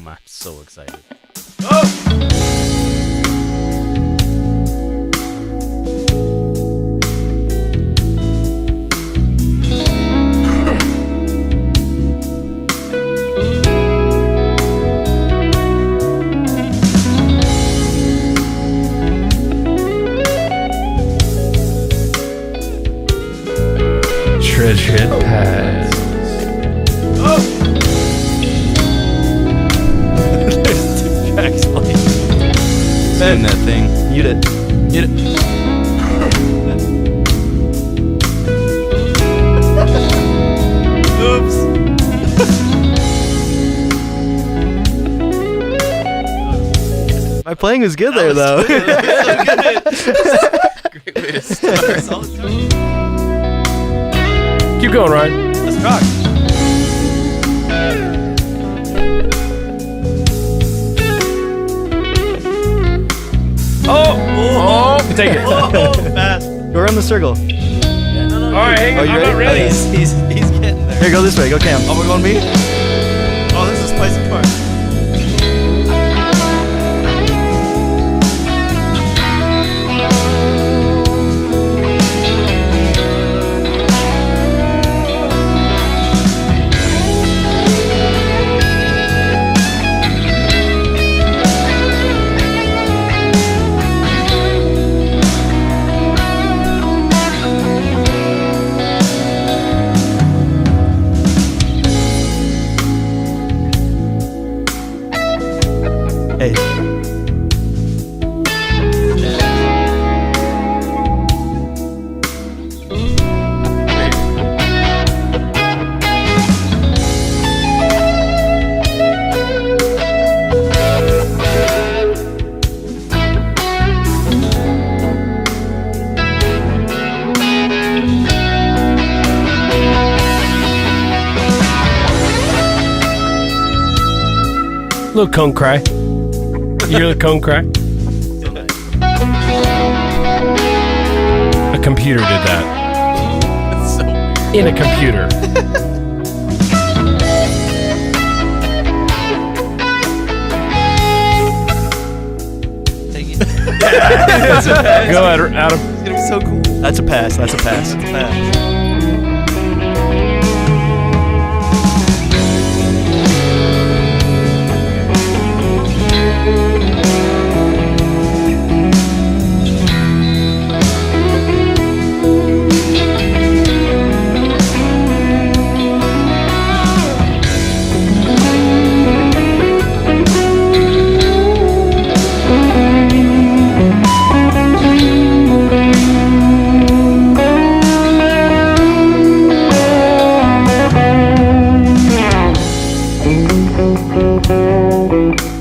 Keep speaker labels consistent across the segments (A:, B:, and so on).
A: I'm so excited.
B: Shred pass.
A: There's 2 tracks playing.
C: Spin that thing.
A: Mute it. Mute it. Oops.
C: My playing was good there, though.
A: Great way to start. Solid start.
B: Keep going, Ryan.
A: Let's rock.
B: Oh, take it.
A: Fast.
C: Go around the circle.
B: All right, hang
C: Oh,
B: on.
C: you
B: I'm
C: ready?
B: not ready.
A: He's getting there.
C: Here, go this way. Go Cam.
A: Oh, we're going me? Oh, this is spicy part.
C: Hey.
B: Little cone cry. You hear the cone cry? A computer did that.
A: It's so weird.
B: In a computer.
A: Take it.
B: Go ahead, Adam.
A: It's gonna be so cool.
C: That's a pass. That's a pass.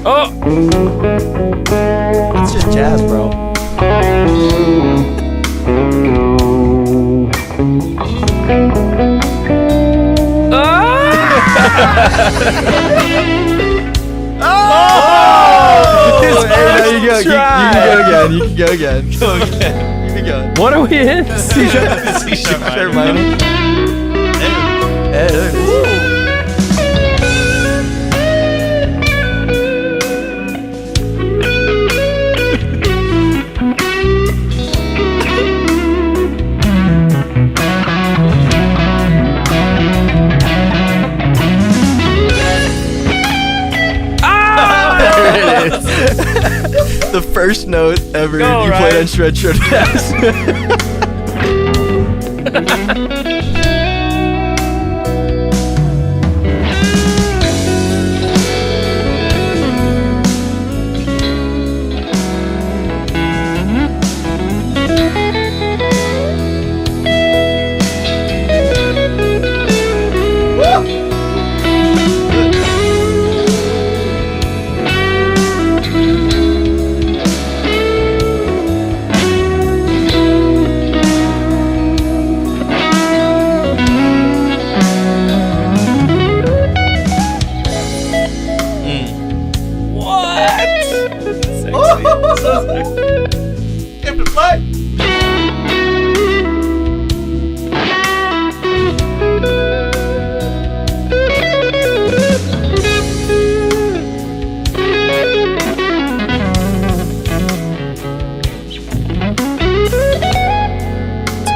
B: Oh!
C: It's just jazz, bro. Hey, no, you go. You can go again.
A: Go again.
C: You can go.
B: What are we in?
A: C-sharp
C: Sure,
A: minor.
C: minor. Hey, hey. The first note ever
B: Go,
C: you
B: Ryan.
C: played on Shred Pass.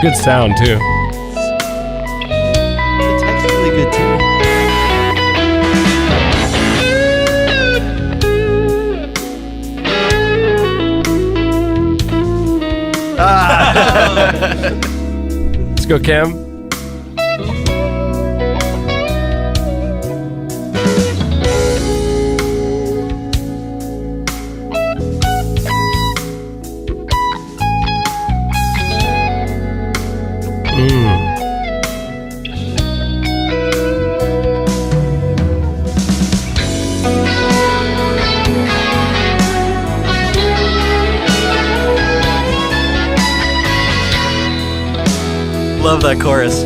B: Good sound too.
C: The texture's really good too.
B: Let's go, Cam.
C: Love that chorus.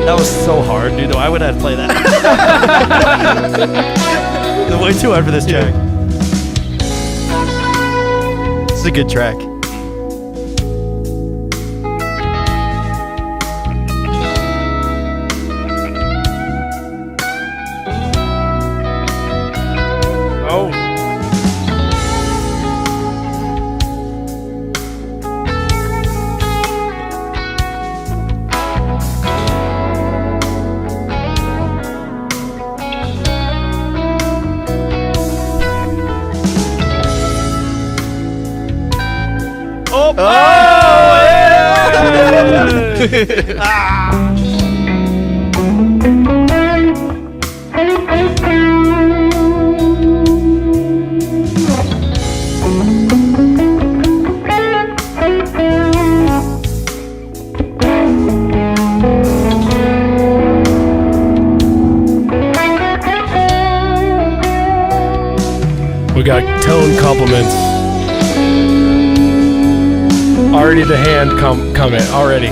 D: That was so hard, dude. Why would I play that? It's way too hard for this track.
C: This is a good track.
B: Oh. We got tone compliments. Already the hand comment. Already.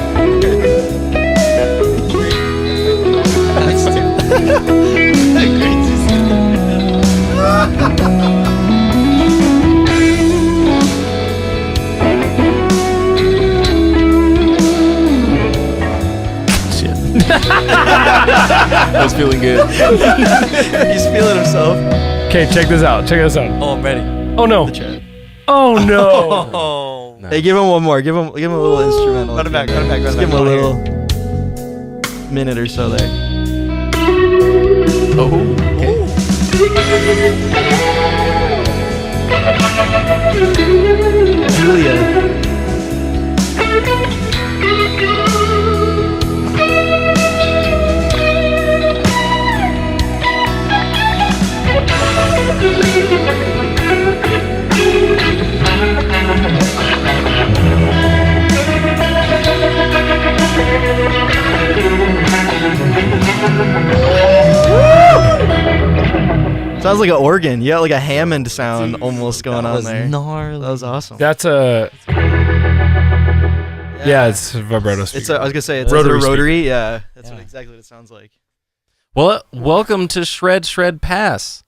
C: Shit. I was feeling good. He's feeling himself.
B: Okay, check this out. Check this out.
D: Oh, I'm ready.
B: Oh no.
C: The chat.
B: Oh no.
D: Oh.
C: Hey, give him one more. Give him a little instrumental.
D: Run it back. Run it back. Run it
C: Just
D: back.
C: give him a little minute or so there. Oh. Okay. Julia. Sounds like an organ. You got like a Hammond sound almost going on there.
D: Gnarly.
C: That was awesome.
B: That's a. Yeah, it's vibrato speaker.
C: It's a, I was gonna say it's
B: Rotary
C: a rotary. Yeah, that's
D: Yeah.
C: exactly what it sounds like.
E: Well, welcome to Shred Pass.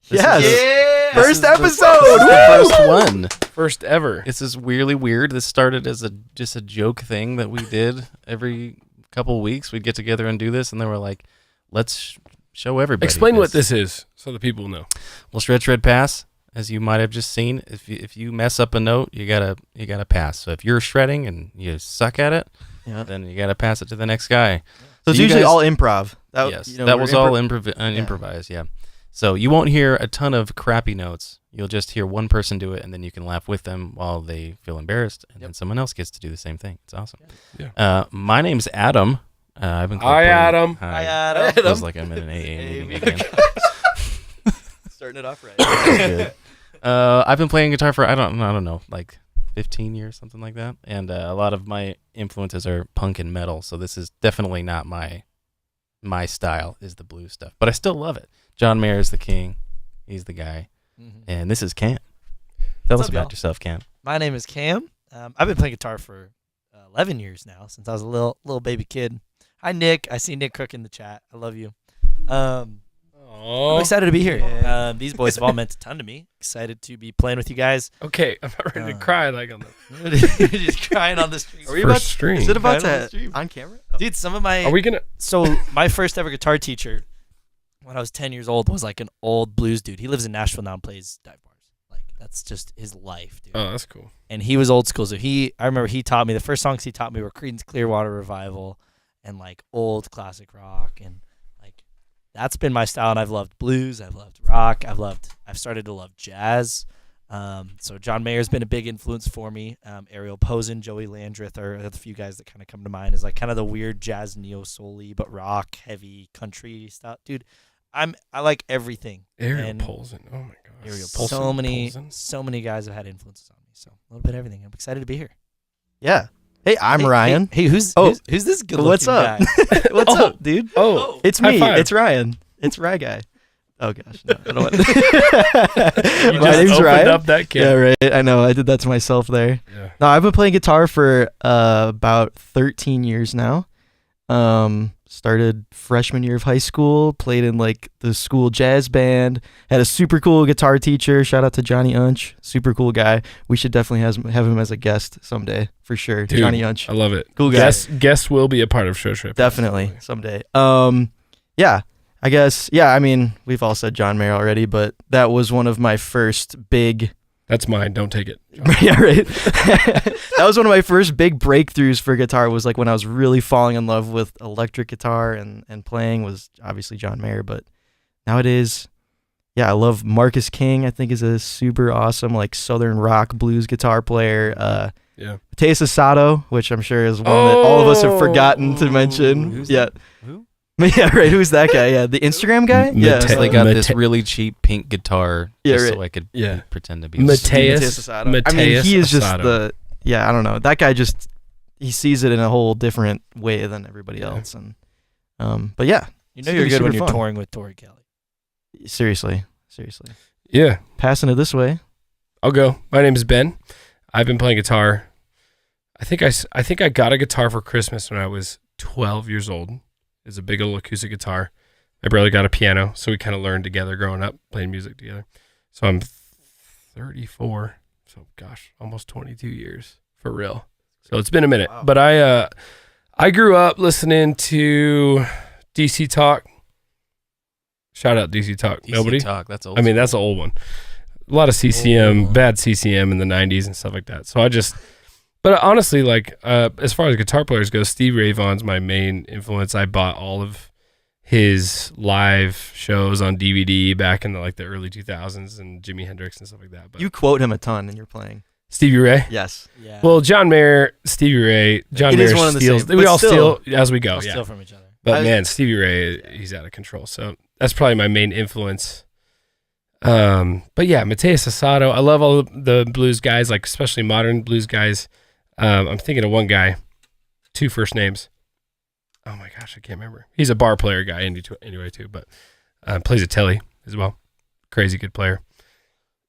C: Yes.
D: Yeah.
C: First
E: This is
C: episode.
E: the first one.
B: First ever.
E: This is really weird. This started as just a joke thing that we did every couple weeks. We'd get together and do this, and then we're like, let's show everybody.
B: Explain what this is so the people know.
E: Well, Shred Pass, as you might have just seen, if you mess up a note, you gotta pass. So if you're shredding and you suck at it,
C: Yeah.
E: then you gotta pass it to the next guy.
C: So it's
E: you
C: usually
E: guys-
C: all improv.
E: Yes,
C: you know,
E: that
C: we're
E: was all improvised, yeah. So you won't hear a ton of crappy notes. You'll just hear one person do it, and then you can laugh with them while they feel embarrassed, and then someone else gets to do the same thing. It's awesome.
B: Yeah.
E: My name's Adam. I've been
B: Hi, Adam.
E: Hi,
D: Adam.
E: Feels like I'm in an AA meeting again.
C: Starting it off right.
E: Good. I've been playing guitar for I don't know, like 15 years, something like that. And a lot of my influences are punk and metal, so this is definitely not my style. Is the blues stuff, but I still love it. John Mayer is the king. He's the guy. And this is Cam. Tell us
D: up,
E: about
D: y'all?
E: yourself, Cam.
D: My name is Cam. I've been playing guitar for 11 years now, since I was a little baby kid. Hi, Nick. I see Nick Cook in the chat. I love you.
B: Oh,
D: I'm excited to be here. These boys have all meant a ton to me. Excited to be playing with you guys.
B: okay. I'm not ready to cry like on the
D: You're just crying on the street.
C: Are we
B: first
C: about?
B: stream.
C: Is it about
D: Right on the
C: to
D: stream.
C: on camera?
D: Dude, some of my
B: Are we gonna?
D: so my first ever guitar teacher when I was 10 years old was like an old blues dude. He lives in Nashville now and plays dive bars. Like that's just his life, dude.
B: Oh, that's cool.
D: And he was old school. So I remember he taught me, the first songs he taught me were Creedence Clearwater Revival and like old classic rock. And like, that's been my style. And I've loved blues. I've loved rock. I've started to love jazz. So John Mayer's been a big influence for me. Ariel Posen, Joey Landreth are the few guys that kind of come to mind as like kind of the weird jazz neo soul-y, but rock, heavy country stuff. Dude, I like everything.
B: Ariel
D: And
B: Posen. Oh my gosh.
D: Ariel
B: Poulsen.
D: so many guys have had influences on me. So a little bit of everything. I'm excited to be here.
C: Yeah. Hey, I'm
D: Hey,
C: Ryan.
D: Hey, who's this good
C: What's up? What's
B: Oh.
C: up, dude?
B: Oh,
C: It's
B: high
C: me.
B: five.
C: It's Ryan. It's Rye Guy. Oh gosh, no, I don't want.
B: You
C: My
B: just
C: name's
B: opened
C: Ryan.
B: up that
C: Yeah,
B: camera.
C: right. I know. I did that to myself there.
B: Yeah.
C: No, I've been playing guitar for about 13 years now. Started freshman year of high school. Played in like the school jazz band. Had a super cool guitar teacher. Shout out to Johnny Unch. Super cool guy. We should definitely have him as a guest someday for sure.
B: Dude,
C: Johnny Unch.
B: I love it.
C: Cool guy.
B: Guests will be a part of Show Trip.
C: Definitely someday. Yeah, I guess. Yeah, I mean, we've all said John Mayer already, but that was one of my first big.
B: That's mine. Don't take it.
C: Yeah, right. That was one of my first big breakthroughs for guitar. Was like when I was really falling in love with electric guitar and playing was obviously John Mayer. But nowadays, yeah, I love Marcus King. I think is a super awesome like southern rock blues guitar player.
B: Yeah.
C: Mateus Asado, which I'm sure is one that all of us have forgotten to mention.
D: Who's
C: Yeah.
D: that? Who?
C: Yeah, right. Who's that guy? Yeah, the Instagram guy. Yeah,
B: Mate-
E: They got this
B: Mate-
E: really cheap pink guitar
C: Yeah,
E: just
C: right.
E: so I could
B: Yeah.
E: pretend to be
B: Mateus
C: Asado. I mean, he is just
B: Asado.
C: the. Yeah, I don't know. That guy just he sees it in a whole different way than everybody
B: Yeah.
C: else, and but yeah,
D: You know
C: It's
D: you're
C: gonna be
D: good when
C: super
D: you're
C: fun.
D: touring with Tori Kelly.
C: seriously,
B: Yeah.
C: passing it this way.
B: I'll go. My name is Ben. I've been playing guitar. I think I got a guitar for Christmas when I was 12 years old. It's a big old acoustic guitar. My brother got a piano, so we kind of learned together growing up, playing music together. So I'm 34. So gosh, almost 22 years for real. So it's been a minute.
C: Wow.
B: But I grew up listening to DC Talk. Shout out DC Talk.
E: DC
B: Nobody?
E: Talk. That's old.
B: I mean, that's an old one. A lot of CCM,
D: Oh.
B: bad CCM in the 90s and stuff like that. So but honestly, like, as far as guitar players go, Steve Ray Vaughan's my main influence. I bought all of his live shows on DVD back in the early 2000s and Jimi Hendrix and stuff like that. But
C: You quote him a ton in your playing.
B: Stevie Ray?
C: Yes.
D: Yeah.
B: Well, John Mayer, Stevie Ray, John
C: It is
B: Mayer
C: one and the
B: steals.
C: same,
B: We
C: but
B: all
C: still.
B: steal as we go,
D: we'll
B: yeah.
D: steal from each other.
B: But man, Stevie Ray, he's out of control. So that's probably my main influence. But yeah, Mateus Asado. I love all the blues guys, like especially modern blues guys. I'm thinking of one guy, 2 first names. Oh my gosh, I can't remember. He's a bar player guy anyway too, but plays a telly as well. Crazy good player.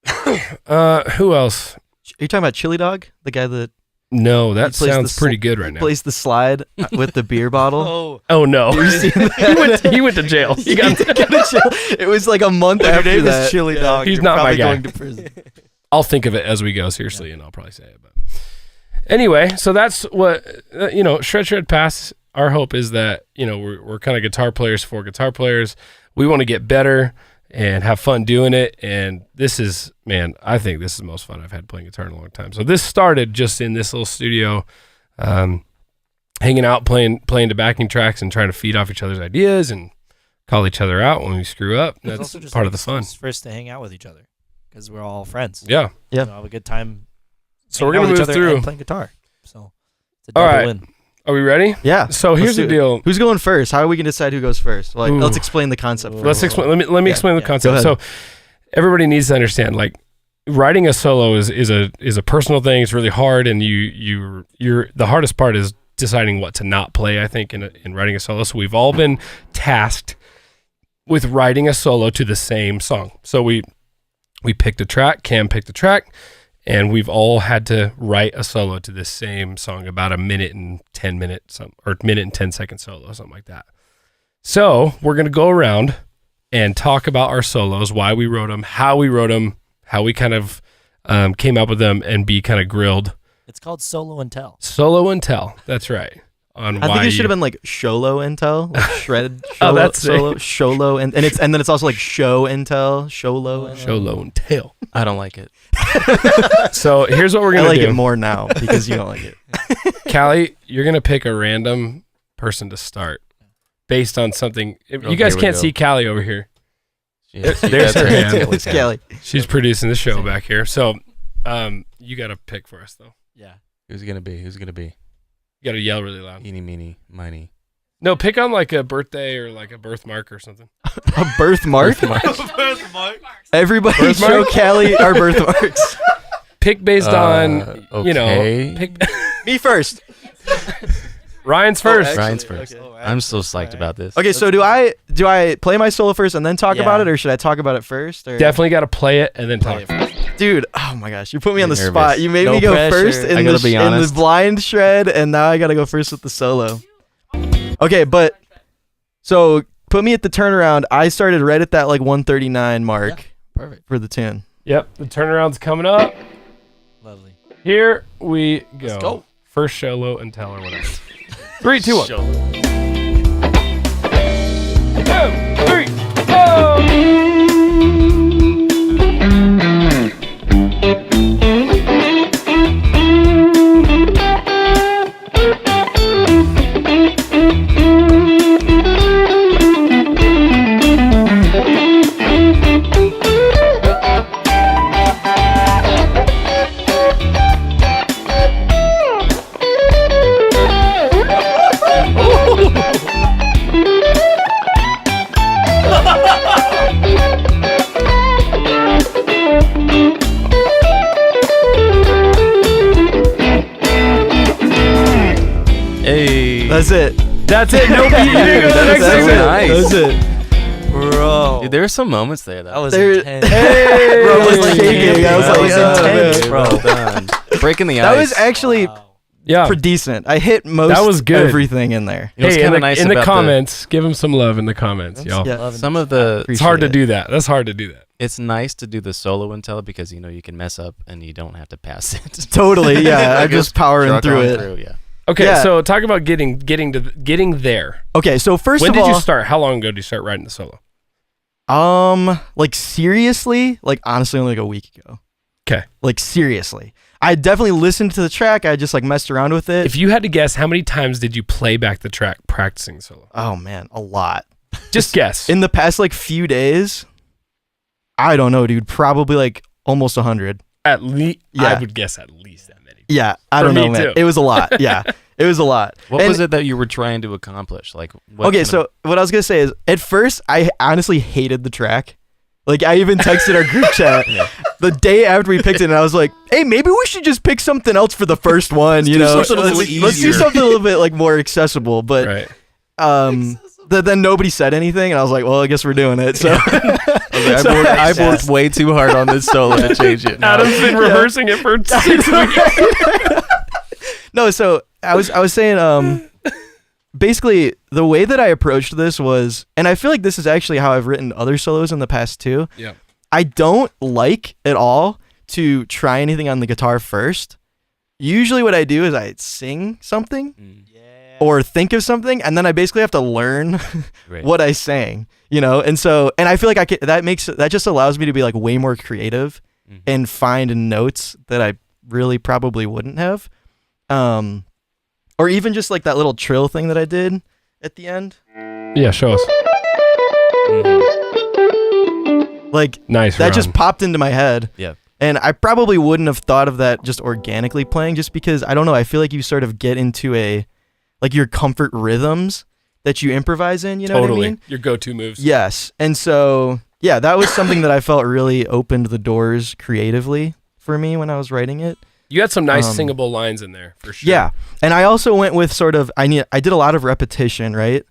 B: Who else?
C: Are you talking about Chili Dog, the guy that
B: No, that
C: plays
B: sounds
C: the
B: pretty good right now.
C: plays the slide with the beer bottle?
D: Oh,
B: Oh no,
C: You seen that?
B: he went to jail. He got
C: It was like a month
D: if your
C: after
D: name
C: that.
D: is Chili Dog.
B: He's
D: you're
B: not my
D: probably
B: guy.
D: going to prison.
B: I'll think of it as we go, seriously, and I'll probably say it. But anyway, so that's what Shred Pass. Our hope is that we're kind of guitar players for guitar players. We want to get better and have fun doing it. And this is, man, I think this is the most fun I've had playing guitar in a long time. So this started just in this little studio, hanging out, playing to backing tracks and trying to feed off each other's ideas and call each other out when we screw up.
D: It's
B: That's
D: also just
B: part
D: like
B: of the fun.
D: it's first to hang out with each other because we're all friends.
B: Yeah.
C: Yeah.
D: Have a good time.
B: So we're
D: hanging
B: going
D: out
B: to
D: with
B: move
D: each other
B: through.
D: and playing guitar. So it's a
B: All
D: double
B: right.
D: win.
B: Are we ready?
C: Yeah.
B: So here's
C: Let's
B: the
C: do it.
B: deal.
C: Who's going first? How are we going to decide who goes first? Like,
B: Ooh.
C: let's explain the concept.
D: Let's
C: First.
B: Let's explain. Let me
C: Yeah,
B: explain the
D: yeah.
B: concept.
C: Go
B: So everybody needs to understand, like, writing a solo is a personal thing. It's really hard, and you're the hardest part is deciding what to not play. I think in writing a solo. So we've all been tasked with writing a solo to the same song. So we picked a track. Cam picked a track. And we've all had to write a solo to this same song, about a minute and 10 minute, or minute and 10 second solo, something like that. So we're going to go around and talk about our solos, why we wrote them, how we kind of came up with them, and be kind of grilled.
D: It's called Solo and Tell.
B: Solo and Tell. That's right. On
C: I
B: why
C: think it should have been like Sholo and Tell, like shred. Sholo,
B: Oh, that's
C: Solo, Sholo, and then it's also like Show and Tell, Sholo. And
B: Sholo and Tell.
E: I don't like it.
B: So here's what we're
C: I
B: gonna
C: like
B: do.
C: it more now because you don't like it.
B: Callie, you're gonna pick a random person to start based on something. You
E: Oh,
B: guys
E: here we
B: can't
E: go.
B: see Callie over here.
E: Yes,
B: There's her hand.
C: It's Callie.
B: She's producing the show back here. So you got to pick for us though.
D: Yeah.
E: Who's it gonna be? Who's it gonna be?
B: You got to yell really loud.
E: Eeny, meeny, miny.
B: No, pick on like a birthday or like a birthmark or something.
C: A birthmark. Everybody
B: Birthmark?
C: show Callie our birthmarks.
B: Pick based on you know.
E: okay.
B: Pick
C: Me first.
B: Ryan's first.
C: actually,
E: Ryan's first.
C: okay.
E: I'm so psyched about this.
C: Okay, so do I play my solo first and then talk
D: Yeah.
C: about it, or should I talk about it first? Or?
B: Definitely got to play it and then talk.
C: Dude, oh my gosh, you put me on the
E: Nervous.
C: spot. You made
D: No
C: me go
D: pressure.
C: first
E: I
C: in
E: gotta
C: the
E: be
C: in the
E: honest.
C: blind shred, and now I gotta go first with the solo. Okay, so put me at the turnaround. I started right at that like 139 mark
D: Yeah, perfect.
C: for the tune.
B: Yep, the turnaround's coming up.
D: Lovely.
B: Here we go.
D: Let's go.
B: First Sholo and Tell or whatever. 3, 2, 1. 2, 3, go!
E: Hey.
C: That's it.
B: That's it. No beat. You didn't go to the next
C: That's
B: segment.
C: it.
E: Nice.
C: That's it.
D: Bro.
E: Dude, there were some moments there
D: that
E: that
D: was
C: There-
D: intense.
B: Hey!
C: Bro, I was like shaking. I was
D: That
C: like,
D: was
C: oh,
D: intense,
C: man.
D: bro.
E: Well done. Breaking the ice.
C: That was actually
D: Wow.
B: Yeah.
C: pretty decent. I hit most
B: That was good.
C: everything in there.
E: It was
B: Hey,
E: kind
B: in
E: of nice
B: in the
E: about
B: comments, give him some love in the comments, y'all.
C: Yeah.
D: Loving
E: some
D: this.
E: of the.
B: It's hard to
C: Appreciate
B: do that. That's hard to do that.
E: It's nice to do the solo and tell because you know you can mess up and you don't have to pass it.
C: Totally, yeah. I'm just powering
E: Truck
C: through
E: on
C: it.
E: through, yeah.
B: Okay,
C: Yeah.
B: so talk about getting there.
C: Okay, so first
B: When
C: of
B: did
C: all,
B: you start? How long ago did you start writing the solo?
C: like seriously, like honestly, only like a week ago.
B: 'Kay.
C: Like seriously, I definitely listened to the track. I just like messed around with it.
B: If you had to guess, how many times did you play back the track practicing solo?
C: Oh man, a lot.
B: Just guess.
C: In the past like few days, I don't know, dude. Probably like almost 100.
B: At least, I
C: Yeah.
B: would guess at least that many.
C: Yeah, I
B: For
C: don't
B: me
C: know, man.
B: too.
C: It was a lot. Yeah, it was a lot.
E: What
C: And-
E: was it that you were trying to accomplish? Like, what
C: Okay,
E: kind
C: so what I was gonna say is, at first, I honestly hated the track. Like, I even texted our group chat the day after we picked it, and I was like, "Hey, maybe we should just pick something else for the first one. You
E: do
C: know,
E: something a little
C: let's
E: easier."
C: do something a little bit like more accessible." But
B: Right.
C: then nobody said anything, and I was like, "Well, I guess we're doing it." So,
E: I've worked way too hard on this solo to change it. now.
B: Adam's been rehearsing it for 6 weeks.
C: no, so I was saying, basically, the way that I approached this was, and I feel like this is actually how I've written other solos in the past too.
B: Yeah.
C: I don't like at all to try anything on the guitar first. Usually, what I do is I sing something
E: Mm,
D: Yeah.
C: or think of something, and then I basically have to learn
E: great.
C: what I sang, you know. And I feel like that just allows me to be like way more creative
E: Mhm.
C: and find notes that I really probably wouldn't have. Or even just like that little trill thing that I did at the end.
B: Yeah, show us.
E: Mhm.
C: Like
B: Nice.
C: that
B: run.
C: just popped into my head.
E: Yeah.
C: And I probably wouldn't have thought of that just organically playing, just because I don't know, I feel like you sort of get into like your comfort rhythms that you improvise in, you know
B: totally
C: what I mean?
B: your go-to moves.
C: Yes. And so, yeah, that was something that I felt really opened the doors creatively for me when I was writing it.
B: You had some nice
C: Um,
B: singable lines in there for sure.
C: Yeah. And I also went with sort of I did a lot of repetition, right?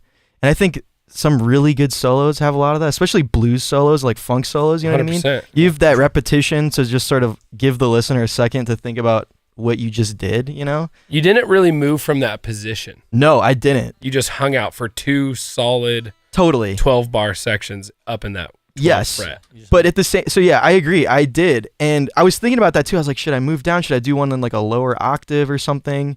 C: And I think some really good solos have a lot of that, especially blues solos, like funk solos, you know what I mean?
B: 100%.
C: You have that repetition to just sort of give the listener a second to think about what you just did, you know?
B: You didn't really move from that position.
C: No, I didn't.
B: You just hung out for 2 solid
C: Totally.
B: 12 bar sections up in that 12th
C: Yes.
B: fret.
C: But at the same, so yeah, I agree. I did, and I was thinking about that too. I was like, should I move down? Should I do one in like a lower octave or something?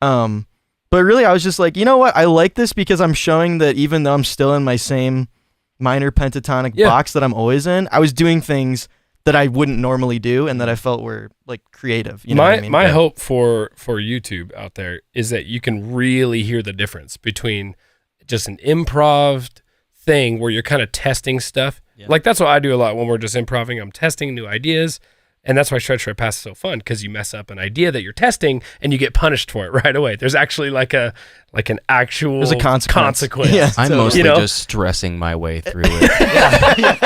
C: But really, I was just like, you know what? I like this because I'm showing that even though I'm still in my same minor pentatonic box that I'm always in, I was doing things that I wouldn't normally do and that I felt were like creative. You know what I mean?
B: My hope for YouTube out there is that you can really hear the difference between just an improv thing where you're kind of testing stuff. Yeah. Like that's what I do a lot when we're just improving. I'm testing new ideas. And that's why Shred Pass is so fun, because you mess up an idea that you're testing and you get punished for it right away. There's actually like an actual
C: There's a consequence.
B: Yeah,
E: I'm mostly just stressing my way through it.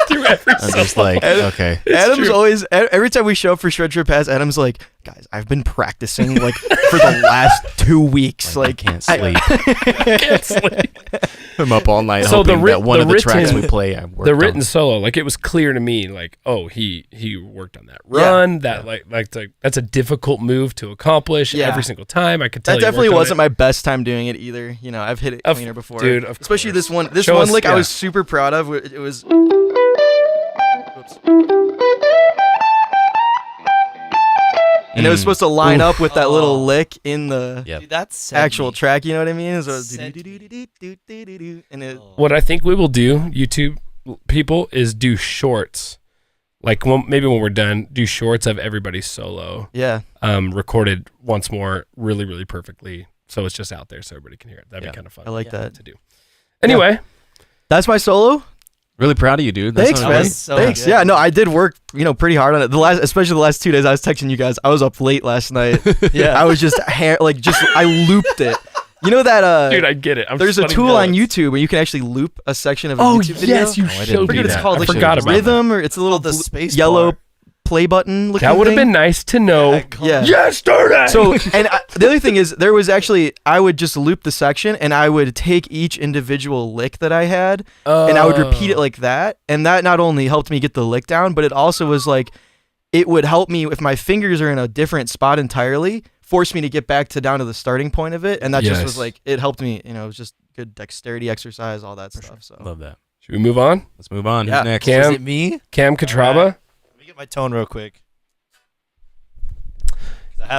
B: Through every
E: I'm just like, okay.
C: Adam's always, every time we show up for Shred Pass, Adam's like, guys, I've been practicing like for the last 2 weeks.
E: I
C: Like
E: can't sleep.
B: can't sleep.
E: I'm up all night
B: So
E: hoping that one of the tracks we play I worked
B: the written
E: on.
B: solo, like it was clear to me, like, oh, he worked on that run. That's a difficult move to accomplish every single time. I could tell
C: that definitely wasn't my best time doing it either. You know, I've hit it cleaner before,
B: dude.
C: Especially this one. This
B: Show
C: one
B: us,
C: lick I was super proud of. It was. Oops. And it was supposed to line up with that little lick in the
D: Dude, that's
C: actual track. You know what I mean? So
B: What I think we will do, YouTube people, is do shorts. Like maybe when we're done, do shorts of everybody's solo.
C: Yeah.
B: Recorded once more, really, really perfectly. So it's just out there so everybody can hear it. That'd be kind of fun.
C: I like that
B: to do. Anyway,
C: that's my solo.
E: Really proud of you, dude. That's
C: Thanks,
E: not
C: man.
E: really-
D: so
C: Thanks.
D: good.
C: Yeah, no, I did work, pretty hard on it. Especially the last 2 days, I was texting you guys. I was up late last night.
D: Yeah.
C: I was just I looped it. You know that
B: dude, I get it.
C: there's a tool on YouTube where you can actually loop a section of a YouTube video.
B: yes, you
E: I didn't
B: showed
E: do
C: I forget
B: me
C: what it's
B: that.
C: called.
B: I
C: Like
B: forgot about that.
C: rhythm, or it's a little
D: The space
C: yellow
D: bar.
C: play button looking
B: That would have
C: thing.
B: been nice to know.
C: Yeah.
B: Yesterday.
C: So, and the other thing is, there was actually, I would just loop the section and I would take each individual lick that I had and I would repeat it like that. And that not only helped me get the lick down, but it also was like, it would help me if my fingers are in a different spot entirely, force me to get back down to the starting point of it. And that just was like, it helped me, it was just good dexterity exercise, all that stuff. So
E: Love that.
B: Should we move on?
E: Let's move on.
C: Yeah.
E: Who's next?
B: Cam?
D: Is it me?
B: Cam Catraba?
D: Let me get my tone real quick.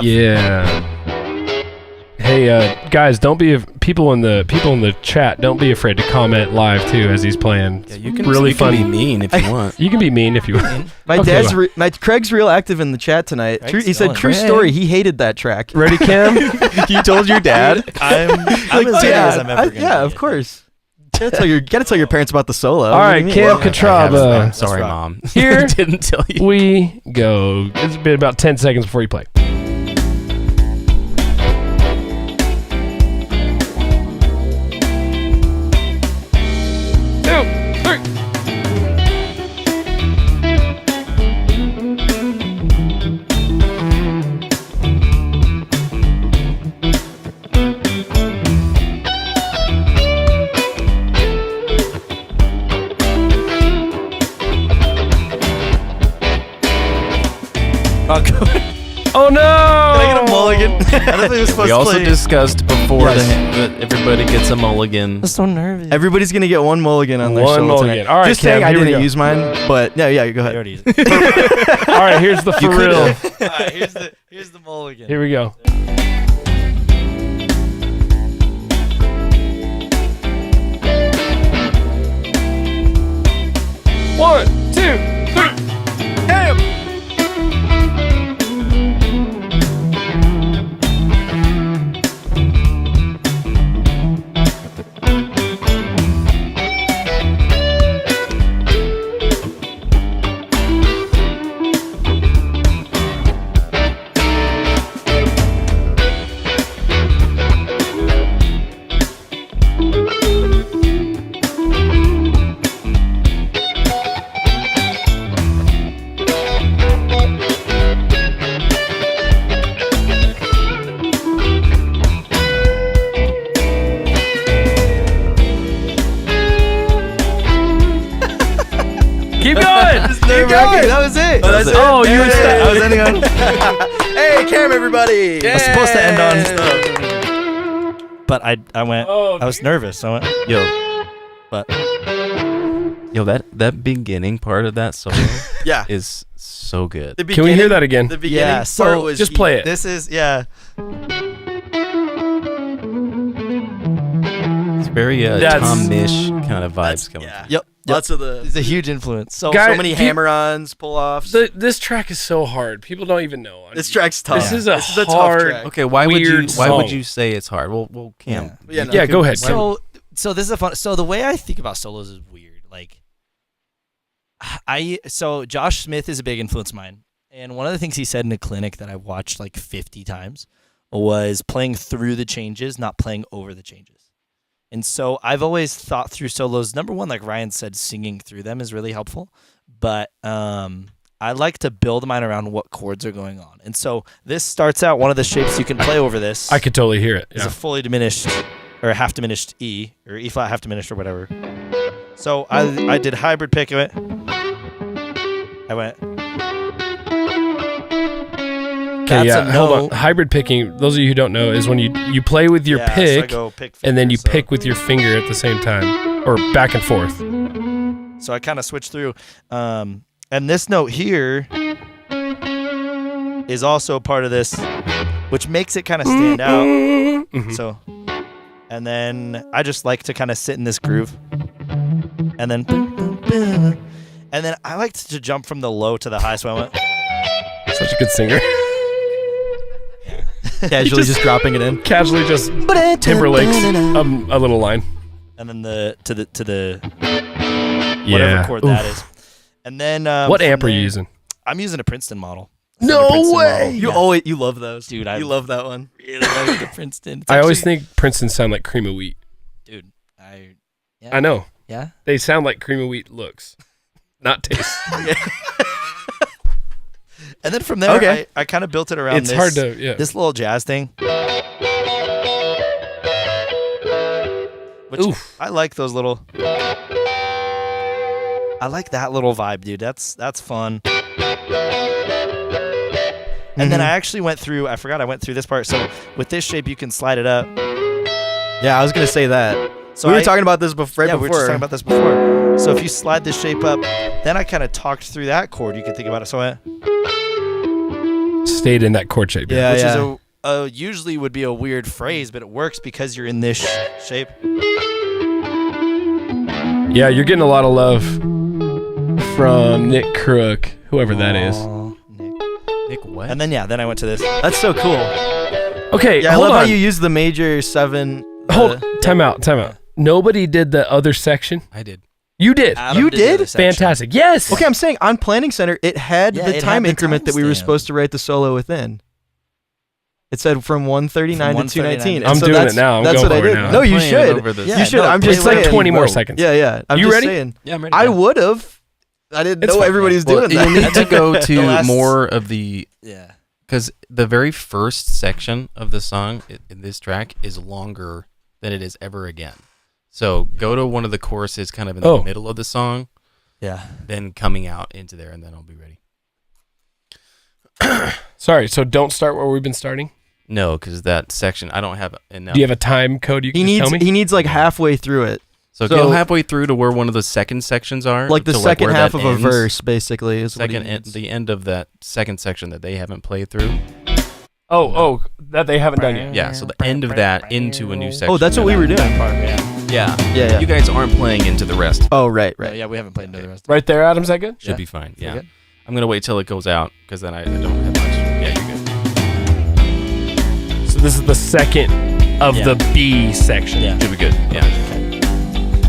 B: Yeah. Hey, guys, don't be people in the chat. Don't be afraid to comment live too as he's playing.
E: Yeah, you can
B: really
E: you
B: fun.
E: can be mean if you want.
B: You can be mean if you want.
C: my
B: Okay.
C: dad's, Craig's real active in the chat tonight.
D: Craig's
C: He said,
D: going.
C: true
D: Craig.
C: story, he hated that track.
B: Ready, Cam?
C: You told your dad?
D: I'm as good as I'm ever gonna
C: yeah,
D: be.
C: of course. Gotta tell your parents about the solo.
B: All right, Cam
E: I
B: Catraba.
E: haven't. Sorry,
D: rock.
E: Mom.
B: Here
E: Didn't tell you.
B: we go. It's been about 10 seconds before you play. Oh no!
D: Can I get a mulligan? I don't think it was supposed
E: We
D: to
E: also
D: play.
E: discussed before
C: Yes.
E: that everybody gets a mulligan.
D: I'm so nervous.
C: Everybody's gonna get one mulligan on their
B: One
C: solo
B: mulligan.
C: tonight.
B: All right,
C: Just
B: Cam,
C: saying, I
B: here we
C: didn't
B: go.
C: use mine, but yeah, go
D: I
C: ahead.
D: already used it.
B: All right, here's the for real.
D: Alright, here's the mulligan.
B: Here we go. One, two, three. Damn! Keep going!
C: Keep going. That was it.
E: That was it.
B: Oh, you were
C: I was
B: ending on.
C: Hey, Cam, everybody.
D: I was supposed to end on stuff. But I went.
B: Oh,
D: I was nervous. I went.
E: Yo,
D: But
E: Yo, that beginning part of that solo
C: Yeah.
E: is so good.
C: The
B: Can we hear that again?
C: The beginning
D: Yeah,
C: part
D: so
C: was
B: just play it.
D: this is yeah.
E: It's very
B: That's-
E: Tom Mish kind of vibes coming.
C: Yeah.
D: Yep.
C: Lots of the
D: It's a huge influence. So
B: Guy-
C: so many hammer-ons, pull-offs.
B: This track is so hard. People don't even know.
C: This track's tough.
B: This is a
C: tough
B: hard-
C: track.
E: Okay, why would
B: Weird
E: you
B: song.
E: say it's hard? Well, Cam.
C: Yeah, no,
B: Yeah, go ahead.
D: So this is a fun. So the way I think about solos is weird. Like, so Josh Smith is a big influence of mine, and one of the things he said in a clinic that I watched like 50 times was playing through the changes, not playing over the changes. And so I've always thought through solos. Number one, like Ryan said, singing through them is really helpful, but I like to build mine around what chords are going on. And so this starts out, one of the shapes you can play over this.
B: I could totally hear it.
D: Is
B: Yeah.
D: a fully diminished or a half diminished E or E flat half diminished or whatever. So I did hybrid pick of it. I went.
B: Okay,
D: That's a
B: hold on.
D: no.
B: Hybrid picking, those of you who don't know, is when you play with your
D: Yeah, so I
B: pick,
D: go pick
B: and then you
D: finger, so-
B: pick with your finger at the same time, or back and forth.
D: So I kind of switch through. And this note here is also part of this, which makes it kind of stand out.
B: Mhm.
D: So, and then I just like to kind of sit in this groove, and then I liked to jump from the low to the high. So I went.
B: Such a good singer.
C: Casually just dropping it in.
B: Casually just Timberlake's a little line.
D: And then to the whatever
B: Yeah.
D: chord
B: Oof.
D: that is. And then
B: What
D: from
B: amp are you
D: there-
B: using?
D: I'm using a Princeton model.
B: No
D: Princeton
B: way!
D: model.
C: You
D: Yeah.
C: always you love those,
D: Dude,
C: You love that one.
D: really like the Princeton. It's
B: I always
D: actually-
B: think Princeton sound like cream of wheat.
D: dude, I
B: I know.
D: yeah.
B: They sound like cream of wheat looks, not taste.
D: And then from there,
C: Okay.
D: I kind of built it around
B: It's
D: this,
B: hard to, yeah.
D: this little jazz thing. Which
B: Oof.
D: I like those little. I like that little vibe, dude. That's fun. And then I actually went through. I forgot I went through this part. So with this shape, you can slide it up.
C: Yeah, I was gonna say that.
D: So
C: we were
D: I-
C: talking about this before.
D: yeah, we were just talking about this before. So if you slide this shape up, then I kind of talked through that chord. You could think about it. So I,
B: Stayed in that chord shape.
C: Yeah,
D: which
C: yeah.
D: is usually would be a weird phrase, but it works because you're in this shape.
B: Yeah, you're getting a lot of love from Nick Crook, whoever that is.
D: Aw, Nick.
E: Nick, what?
D: And then then I went to this.
C: That's so cool.
B: Okay,
C: Yeah, I
B: hold
C: love
B: on.
C: how you use the major 7.
B: Time out. Nobody did the other section.
E: I did.
B: You did.
D: Adam
C: You
D: the
C: did?
D: other section.
B: Fantastic. Yes.
C: Okay, I'm saying on Planning Center, it had
D: Yeah,
C: the
D: it
C: time
D: had the
C: increment that we were
D: timestamp.
C: supposed to write the solo within. It said from 139
D: From
C: to 219.
D: 139.
C: And
B: I'm
C: so
B: doing
C: that's-
B: it now. I'm
C: That's
B: going
C: what I
B: for it
C: did.
B: now.
C: No, you
E: Playing it
C: should.
E: over this.
D: Yeah,
C: You should.
D: no,
C: I'm
D: play
C: just
B: It's like
C: saying.
B: 20 more
E: Whoa.
B: seconds.
C: Yeah. I'm
B: You
C: just
B: ready?
C: saying.
E: Yeah, I'm ready.
C: I would have. I didn't
B: It's
C: know
B: fine.
C: everybody was
E: Well,
C: doing
E: you'll
C: that.
E: need to go to
D: last-
E: more of the
D: Yeah.
E: because the very first section of the song in this track is longer than it is ever again. So go to one of the choruses kind of in the middle of the song,
D: Yeah.
E: then coming out into there, and then I'll be ready.
B: Sorry. So don't start where we've been starting.
E: No, because that section, I don't have enough.
B: Do you have a time code you can
C: He
B: just
C: needs
B: tell me?
C: he needs like halfway through it.
E: so
C: so-
E: go halfway through to where one of the second sections are.
C: Like the
E: to,
C: second
E: where
C: half
E: that
C: of a
E: ends.
C: verse, basically, is what he
E: Second,
C: needs.
E: the end of that second section that they haven't played through.
B: Oh, that they haven't done yet.
E: Yeah, so the end of that into a new section.
C: Oh, that's what we were doing.
E: Yeah.
C: Yeah.
E: You guys aren't playing into the rest.
C: Oh, right.
D: Yeah, we haven't played into the rest.
B: Right there, Adam. Is that good?
E: Should
D: Yeah.
E: be fine.
D: Pretty
E: Yeah.
D: good.
E: I'm gonna wait till it goes out because then I don't have much. Yeah, you're good.
B: So this is the second of
D: Yeah.
B: the B section.
D: Yeah.
E: Should be good. Yeah.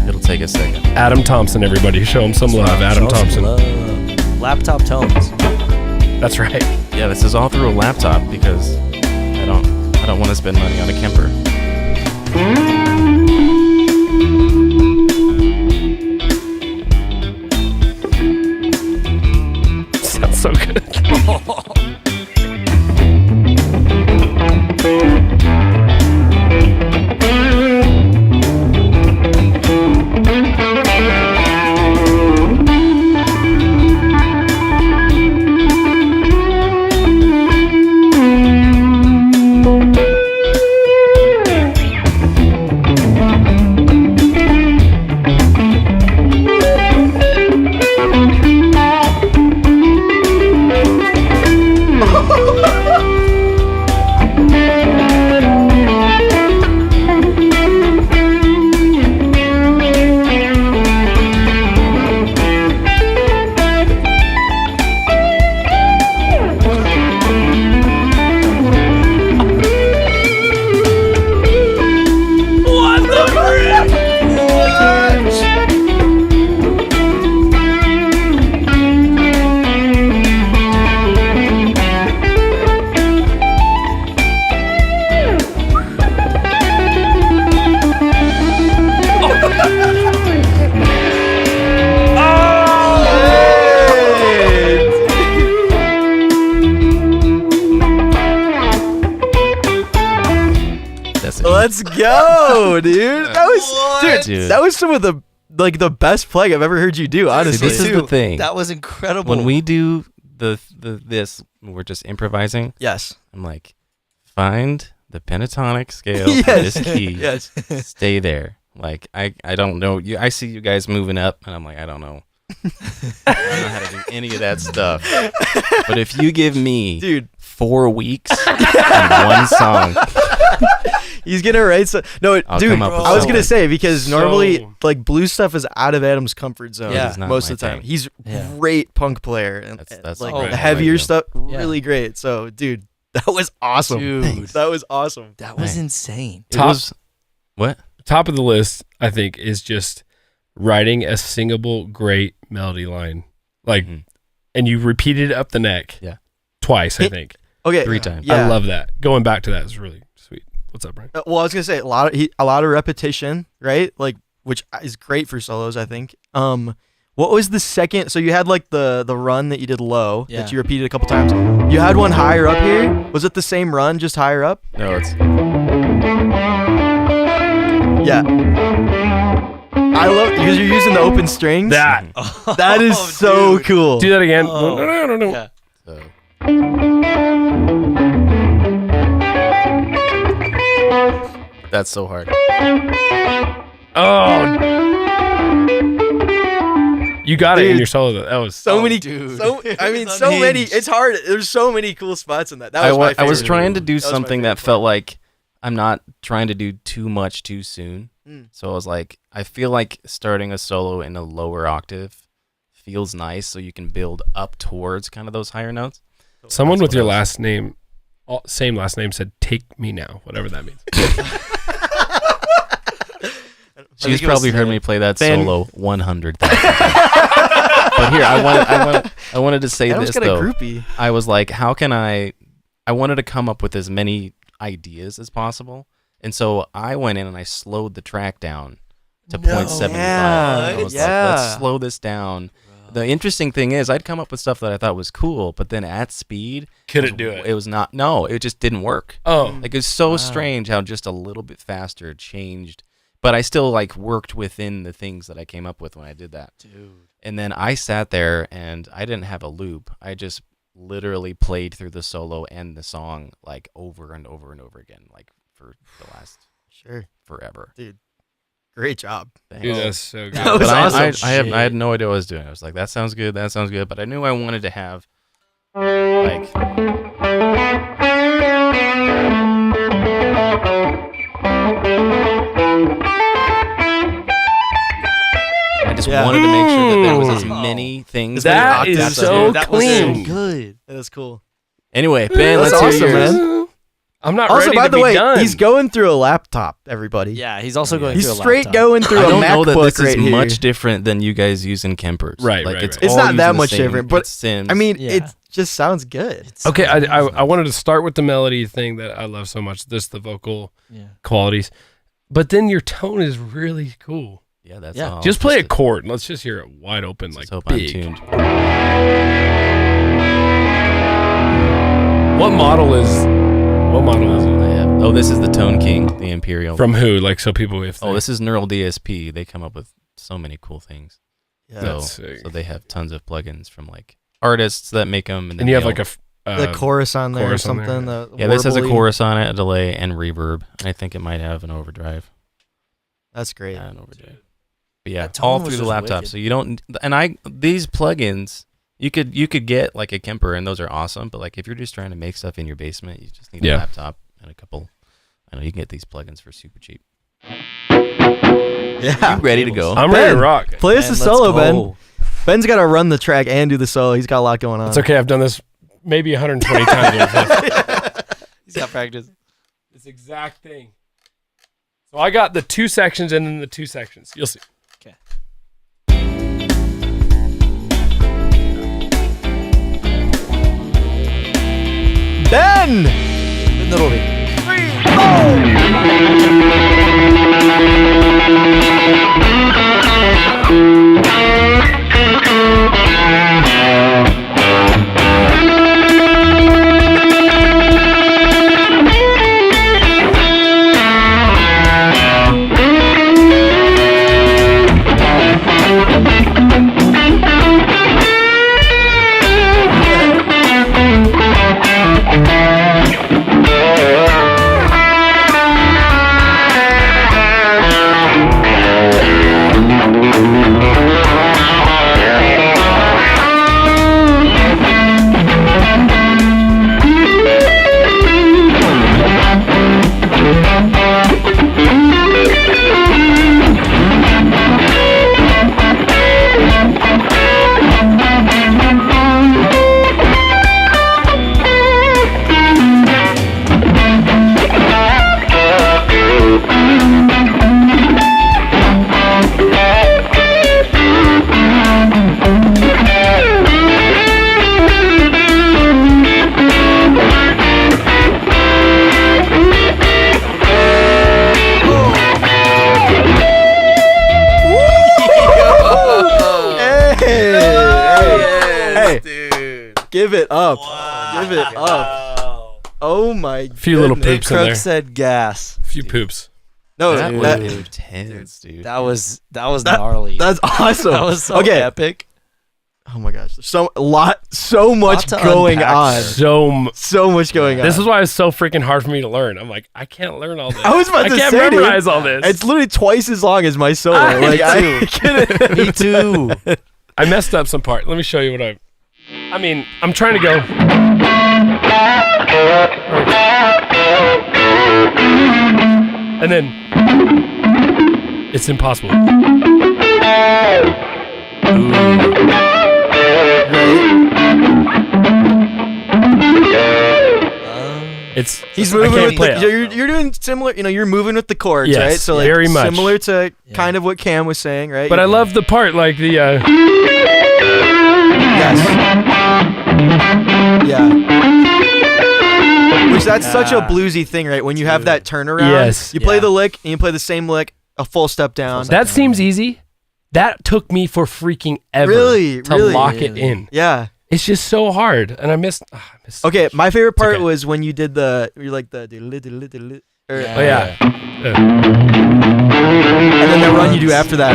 E: It'll take a second.
B: Adam Thompson, everybody, show him some love. Adam Thompson.
D: Laptop tones.
B: That's right.
E: Yeah, this is all through a laptop because I don't want to spend money on a Kemper.
B: Sounds so good.
C: Let's go, dude. That was
E: Dude.
C: That was some of the best plug I've ever heard you do. Honestly,
E: this is the thing.
D: That was incredible.
E: When we do this, we're just improvising.
C: yes.
E: I'm like, find the pentatonic scale
C: Yes.
E: for this key.
C: Yes.
E: Stay there. Like I don't know. I see you guys moving up, and I'm like, I don't know. I don't know how to do any of that stuff. But if you give me
C: Dude,
E: 4 weeks and one song,
C: he's gonna write so. No,
E: I'll
C: dude.
E: come up with
C: I was gonna
E: something.
C: say because
B: So-
C: normally like blues stuff is out of Adam's comfort zone.
D: Yeah.
E: It is not
C: most
E: my
C: of the time.
E: thing.
C: He's
D: Yeah.
C: great punk player and
E: That's
C: like
D: right.
C: the heavier
E: Yeah.
C: stuff,
D: Yeah.
C: really great. So, dude, that was awesome.
D: Dude.
C: That was awesome.
D: That was
E: Hey.
D: insane.
E: It was what?
B: Top of the list, I think, is just writing a singable great melody line. Like,
E: Mhm.
B: and you repeated it up the neck.
E: Yeah.
B: Twice, I think.
C: Okay,
E: 3 times.
C: Yeah.
B: I love that. Going back to that is really sweet. What's up, Brian?
C: Well, I was gonna say a lot of repetition, right? Like, which is great for solos, I think. What was the second? So you had like the run that you did low
D: Yeah.
C: that you repeated a couple times. You had one higher up here. Was it the same run, just higher up?
E: No, it's
C: Yeah. I love because you're using the open strings.
B: That.
C: That is so cool.
B: Do that again.
D: Oh.
B: No.
D: Yeah.
E: so. That's so hard.
B: Oh. You got it in
C: Dude.
B: your solo, though. That was
C: So
D: Oh,
C: many,
D: dude.
C: so I mean,
D: It's
C: so many.
D: unhinged.
C: It's hard. There's so many cool spots in that. That
E: I
C: was my
E: I was
C: favorite.
E: trying to do
C: That was my
E: something that
C: favorite
E: felt like I'm not trying to do too much too soon.
C: Mm.
E: So I was like, I feel like starting a solo in a lower octave feels nice, so you can build up towards kind of those higher notes.
B: Someone
E: That's
B: with
E: what
B: your
E: I was-
B: last name, same last name, said "Take me now," whatever that means.
E: She's probably heard me play that
C: Fan-
E: solo 100,000 times. But here, I wanted to say
C: Adam's
E: this
C: got a
E: though.
C: groupie.
E: I was like, how can I wanted to come up with as many ideas as possible. And so I went in and I slowed the track down to 0.75. I was like, let's slow this down. The interesting thing is I'd come up with stuff that I thought was cool, but then at speed,
B: Couldn't do it.
E: It was not, no, it just didn't work.
B: Oh,
E: Like, it's so strange how just a little bit faster changed. But I still like worked within the things that I came up with when I did that.
D: Dude.
E: And then I sat there and I didn't have a loop. I just literally played through the solo and the song like over and over and over again, like for the last forever.
C: Great job.
E: Thanks.
B: dude, that's so good.
C: That was
E: But
C: awesome.
E: I had no idea what I was doing. I was like, that sounds good. But I knew I wanted to have like I just wanted to make sure that there was as many things.
B: That
C: many
B: is
C: octaves
B: so
C: that
D: was
B: clean.
D: so good.
C: That was cool.
E: Anyway, Ben,
C: That's
E: let's hear
C: awesome,
E: yours.
C: man.
B: I'm not
C: Also,
B: ready
C: by
B: to
C: the
B: be
C: way,
B: done.
C: he's going through a laptop. Everybody.
D: Yeah, he's also going
C: He's
D: through a
C: straight
D: laptop.
C: going through
E: I
C: a
E: don't know that
C: MacBook
E: this is
C: right here.
E: much different than you guys using Kempers.
B: Right,
E: Like
B: right,
E: it's
B: right.
C: It's
E: all
C: not
E: using
C: that
E: the
C: much
E: same-
C: different, but
E: it's Sims.
C: I mean,
D: Yeah.
C: it just sounds good.
D: It's
B: Okay,
D: so
B: I
D: amazing.
B: wanted to start with the melody thing that I love so much, just the vocal
D: Yeah.
B: qualities. But then your tone is really cool.
E: yeah, that's
D: Yeah.
E: all.
B: Just play a chord and let's just hear it wide open,
E: Let's
B: like
E: hope I'm
B: big.
E: tuned.
B: What model is it?
E: Oh, this is the Tone King, the Imperial.
B: From who? Like, so people, if
E: Oh, this is Neural DSP. They come up with so many cool things.
C: Yeah.
E: So,
B: That's sick.
E: so they have tons of plugins from like artists that make them.
B: and you have like a
C: the chorus on there or
B: chorus on there,
C: something.
B: yeah.
C: the
E: yeah, this has a
C: warbly.
E: chorus on it, a delay, and reverb. I think it might have an overdrive.
C: That's great.
E: Yeah, an overdrive. But yeah,
D: That tone
E: all
D: was
E: through the
D: just
E: laptop.
D: wicked.
E: So you don't. And these plugins, you could get like a Kemper, and those are awesome. But like if you're just trying to make stuff in your basement, you just need a
B: Yeah.
E: laptop and a couple. I know you can get these plugins for super cheap.
C: Yeah.
E: You ready to go?
B: I'm ready to
C: Ben.
B: rock.
C: Play us
D: Man,
C: the
D: let's
C: solo, Ben.
D: go.
C: Ben's got to run the track and do the solo. He's got a lot going on.
B: It's okay. I've done this maybe 120 times.
D: He's got practice.
B: This exact thing. So I got the 2 sections and then the 2 sections. You'll see.
D: Okay.
C: Ben!
D: In the movie.
C: Give it up.
D: Wow.
C: Give it up. Oh my god.
B: Few little poops in
D: Crook
B: there.
D: said gas.
B: Few poops.
C: No,
E: That
C: that,
E: was intense, dude.
D: That was gnarly.
C: that's awesome.
D: That was so
C: okay.
D: epic.
C: Oh my gosh. So much
D: to
C: going
D: unpack
C: on.
D: there.
C: So much going on.
B: This is why it's so freaking hard for me to learn. I'm like, I can't learn all this.
C: I was about
B: I
C: to
B: can't
C: say, dude,
B: memorize all this.
C: It's literally twice as long as my solo.
B: Me
D: Me too.
B: I messed up some part. Let me show you what I mean, I'm trying to go. And then it's impossible. It's
C: He's
B: I
C: moving
B: can't
C: with
B: play
C: the,
B: it.
C: you're doing similar, you're moving with the chords,
B: Yes,
C: right? So like
B: very much.
C: similar to
D: Yeah.
C: kind of what Cam was saying, right?
B: But I love the part like the
C: Yes. Yeah. Which that's such a bluesy thing, right? When you have that turnaround,
B: Yes.
C: you play
D: Yeah.
C: the lick and you play the same lick a full step down.
B: that seems easy. That took me for freaking ever
C: Really?
B: to
C: Really?
B: lock it in.
C: Yeah.
B: It's just so hard, and I missed.
C: Okay, my favorite part
B: okay.
C: was when you did you're like the diddle-diddle-diddle, or-
D: Yeah.
B: Oh yeah.
C: and then the run you do after that.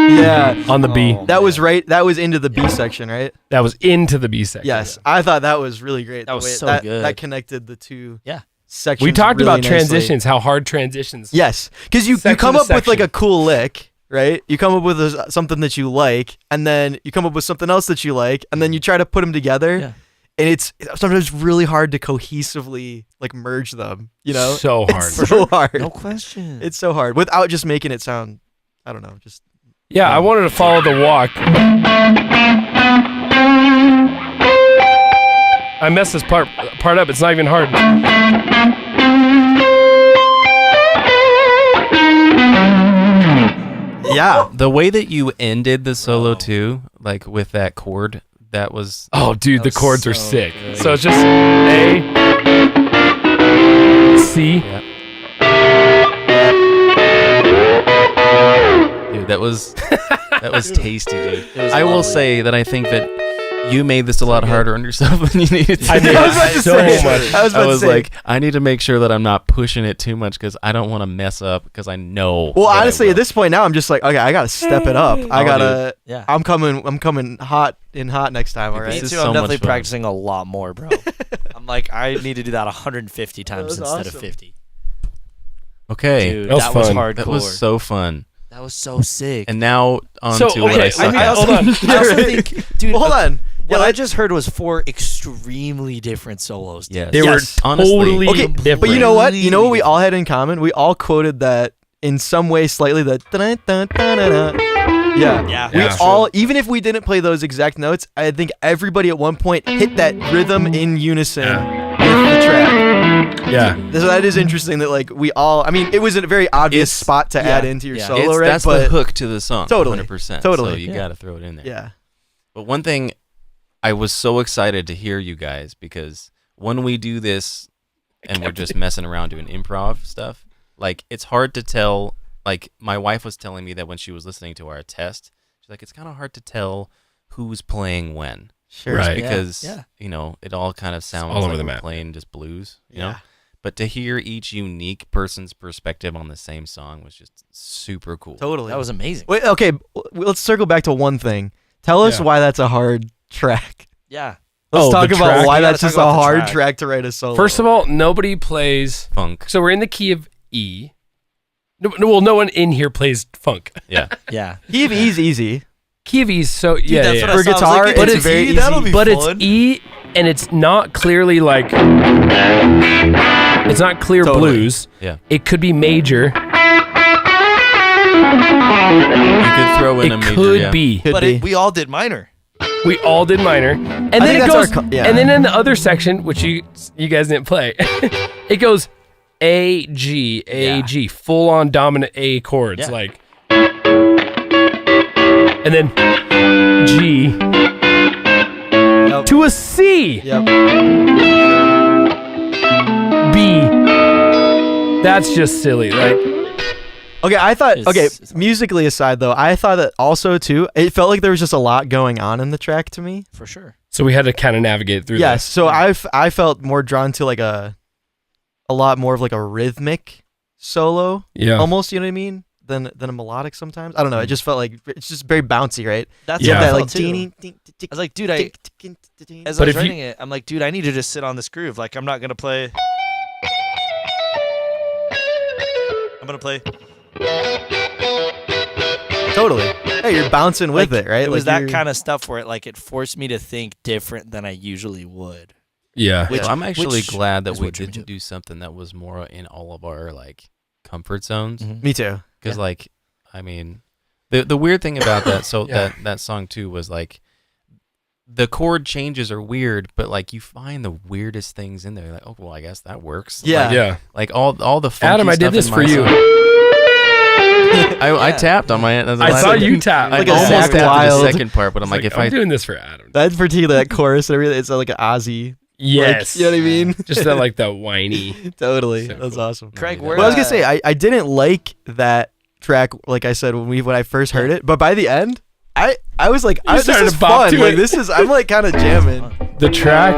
C: Yeah.
B: On the B.
D: Oh,
C: That was
D: man.
C: right. That was into the B section, right?
B: That was into the B section.
C: Yes. I thought that was really great.
D: That
C: the
D: was
C: way
D: so good.
C: That connected the two
D: Yeah.
C: sections.
B: We talked
C: really
B: about
C: nicely.
B: transitions, how hard transitions.
C: Yes, because you
B: Section
C: come
B: to
C: up with like
B: section.
C: a cool lick, right? You come up with something that you like, and then you come up with something else that you like, and then you try to put them together,
D: Yeah.
C: and it's sometimes really hard to cohesively like merge them. You know,
B: So hard.
C: It's so hard.
D: No question.
C: It's so hard without just making it sound. I don't know. Just
B: Yeah, I wanted to follow the walk. I messed this part up. It's not even hard.
C: yeah.
E: The way that you ended the solo too, like with that chord, that was
B: Oh, dude, the
D: was
B: chords are
D: so
B: sick.
D: good.
B: So it's just A, C.
E: yeah. Dude, that was tasty, dude.
D: It was
E: I will
D: lovely.
E: say that I think that you made this a lot harder on yourself than you needed to.
B: I made
C: I was about to
B: so
C: say-
B: much.
C: I was about
E: I
C: to
E: was
C: say.
E: like, I need to make sure that I'm not pushing it too much because I don't want to mess up because I know.
C: Well,
E: that I
C: honestly,
E: will.
C: at this point now, I'm just like, okay, I gotta step it up. I
E: Oh,
C: gotta.
D: Yeah.
C: I'm coming hot next time. All
E: Dude,
C: right.
D: Me
E: this
D: too.
E: is
D: I'm
E: so
D: definitely
E: much fun.
D: practicing a lot more, bro. I'm like, I need to do that 150 times
C: was
D: instead
C: awesome.
D: of 50.
E: Okay,
D: Dude,
B: that was
D: that was
B: fun.
D: hardcore.
E: that was so fun.
D: That was so sick.
E: And now on
B: So,
E: to what
B: okay,
E: I suck
B: I
E: at.
B: hold on.
D: I also think, dude,
C: Well, hold on.
D: what
C: Yeah,
D: I just heard was 4 extremely different solos. dude.
E: Yes.
B: They
C: Yes.
B: were
E: Honestly.
B: totally
C: Okay,
B: different.
C: but you know what? You know what we all had in common? We all quoted that in some way slightly. The dun-dun-dun-dun-dun. Yeah.
D: Yeah.
C: We
B: Yeah.
C: all, even if we didn't play those exact notes, I think everybody at one point hit that rhythm in unison with the track.
B: Yeah.
C: So that is interesting that like we all. I mean, it was a very obvious
E: It's-
C: spot to
D: yeah.
C: add into your
D: Yeah.
C: solo,
E: It's-
C: right?
E: that's
C: but
E: the hook to the song.
C: Totally.
E: 100%.
C: Totally.
E: So you
D: Yeah.
E: got to throw it in there.
C: yeah,
E: But one thing, I was so excited to hear you guys because when we do this and we're just messing around doing improv stuff, like it's hard to tell. Like my wife was telling me that when she was listening to our test, she's like, it's kind of hard to tell who's playing when.
C: sure.
B: Right.
E: Because,
D: Yeah.
E: you know, it all kind of sounds
B: all over
E: like
B: the
E: we're
B: map.
E: playing just blues, you know?
C: Yeah.
E: But to hear each unique person's perspective on the same song was just super cool.
C: Totally.
D: That was amazing.
C: Wait. Okay. Let's circle back to one thing. Tell us
B: Yeah.
C: why that's a hard track.
D: Yeah.
C: Let's
B: Oh,
C: talk
B: the
C: about
B: track?
C: why
D: We gotta
C: that's
D: talk
C: just a
D: about the
C: hard
D: track.
C: track to write a solo.
B: First of all, nobody plays.
E: Funk.
B: So we're in the key of E. Well, no one in here plays funk.
E: Yeah.
D: Yeah.
C: Key of E is easy.
B: Key of E is so yeah,
D: that's
B: yeah.
D: what I
C: For
D: saw. I was
C: guitar,
D: like,
B: but
C: it's
B: it's
C: very easy.
D: that'll be
B: but it's
D: fun.
B: E, and it's not clearly like it's not clear
C: Totally.
B: blues.
E: Yeah.
B: It could be major.
E: You could throw in a
B: It
E: major.
B: could
E: yeah.
B: be.
C: Could
D: But
C: be.
D: we all did minor.
B: We all did minor, and then
C: think
B: it
C: that's
B: goes.
C: our yeah.
B: And then in the other section, which you guys didn't play, it goes A G A G, full on dominant A chords,
D: Yeah.
B: like, and then G
C: Yep.
B: to a C.
C: Yep.
B: B. That's just silly. Like,
C: Okay, I thought.
D: It's
C: Musically aside, though, I thought that also too. It felt like there was just a lot going on in the track to me.
D: for sure.
B: So we had to kind of navigate through
C: Yes,
B: that.
C: so I felt more drawn to like a lot more of like a rhythmic solo,
B: Yeah.
C: almost. You know what I mean? Than a melodic sometimes. I don't know. It just felt like it's just very bouncy, right?
D: That's
B: Yeah.
D: what I
C: That
D: felt
C: like
D: too. I was like, dude, as
B: But
D: I was
B: if you-
D: writing it, I'm like, dude, I need to just sit on this groove. Like, I'm not gonna play. I'm gonna play.
C: Totally. Hey, you're bouncing with
D: Like,
C: it, right?
D: It was
C: Like
D: that kind of stuff where it forced me to think different than I usually would.
B: Yeah.
E: Which, I'm actually
D: which
E: glad that
D: is
E: we
D: what drew me
E: didn't
D: to
E: do something that was more in all of our like comfort zones.
C: Me too.
E: Because like, I mean, the weird thing about that, so
B: Yeah.
E: that song too was like, the chord changes are weird, but like you find the weirdest things in there. Like, oh well, I guess that works.
C: Yeah.
B: Yeah.
E: Like all the funky
B: Adam, I did
E: stuff
B: this
E: in
B: for
E: my
B: you.
E: song- I
D: Yeah.
E: tapped on my.
B: I saw you tap.
E: I
C: Like a
E: almost
C: Zach
E: tapped
C: Wild.
E: the second part, but I'm like, if
B: I'm
E: I
B: doing this for Adam.
C: That particular that chorus and everything, it's like an Ozzy.
B: Yes.
C: Like, you know what I mean?
B: Just that like that whiny.
C: Totally.
B: So
C: That's
B: cool.
C: awesome.
D: Craig,
E: Well,
D: where
C: Well, I was gonna say I didn't like that track, like I said when I first heard it, but by the end, I was like, this
B: started
C: is
B: to bop
C: fun.
B: to
C: Like
B: it.
C: this is I'm like kind of jamming.
B: The track.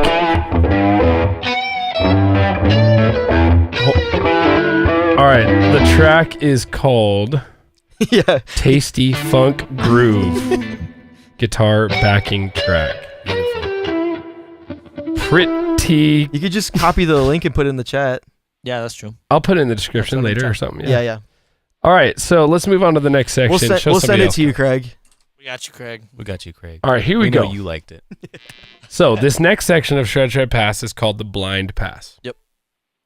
B: All right. The track is called
C: Yeah.
B: Tasty Funk Groove. Guitar backing track. Pretty.
C: You could just copy the link and put it in the chat.
D: Yeah, that's true.
B: I'll put it in the description
D: That's what I'm
B: later or
D: talking
B: something.
C: Yeah.
B: All right. So let's move on to the next section.
C: We'll,
B: Show
C: we'll send
B: somebody
C: it
B: else.
C: to you, Craig.
D: We got you, Craig.
E: we got you, Craig.
B: All right. Here we
E: know
B: go.
E: You liked it.
B: So this next section of Shred Pass is called the Blind Pass.
D: Yep.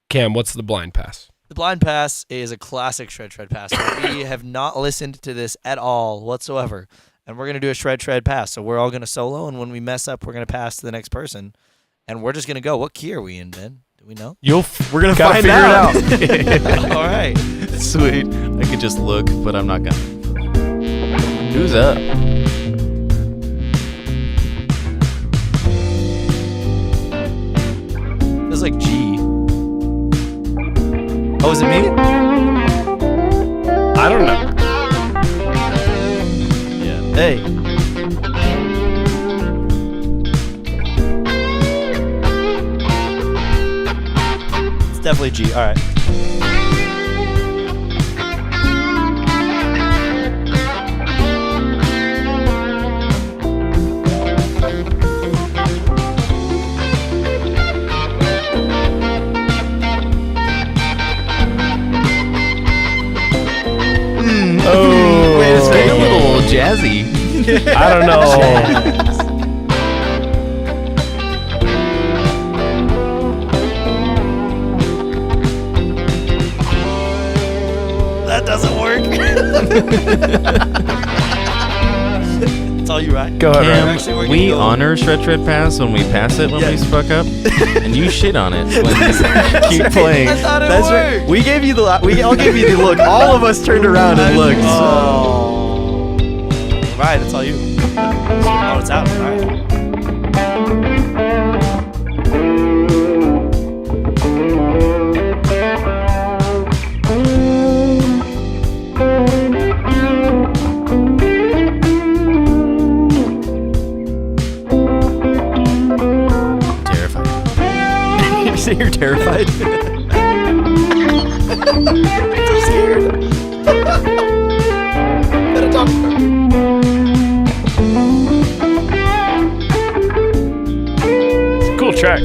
B: Cam, what's the Blind Pass?
D: The Blind Pass is a classic Shred Pass. We have not listened to this at all whatsoever. And we're going to do a Shred Pass. So we're all going to solo. And when we mess up, we're going to pass to the next person. And we're just going to go. What key are we in, Ben? Do we know?
C: We're gonna
B: Gotta
C: find
B: figure it
C: out.
D: All right.
E: Sweet. I could just look, but I'm not gonna. Who's up?
D: It was like G. Oh, is it me?
B: I don't know.
D: Yeah.
C: Hey.
D: It's definitely G. All right.
B: Oh,
C: Wait a
E: It's a
C: second.
E: little jazzy.
B: I don't know.
D: That doesn't work. It's all you, right?
B: Go ahead,
E: Cam,
B: Ryan.
D: Actually, we're
E: we
D: gonna go-
E: honor Shred Pass when we pass it when we fuck up, and you shit on it when we keep playing.
D: I thought it
C: That's
D: worked.
C: right. We gave you the. We all gave you the look. All of us turned around and looked.
D: Oh. Right, it's all you. Oh, it's out. All right.
E: Terrifying.
C: You say you're terrified.
D: So scared. Better talk.
B: Cool track.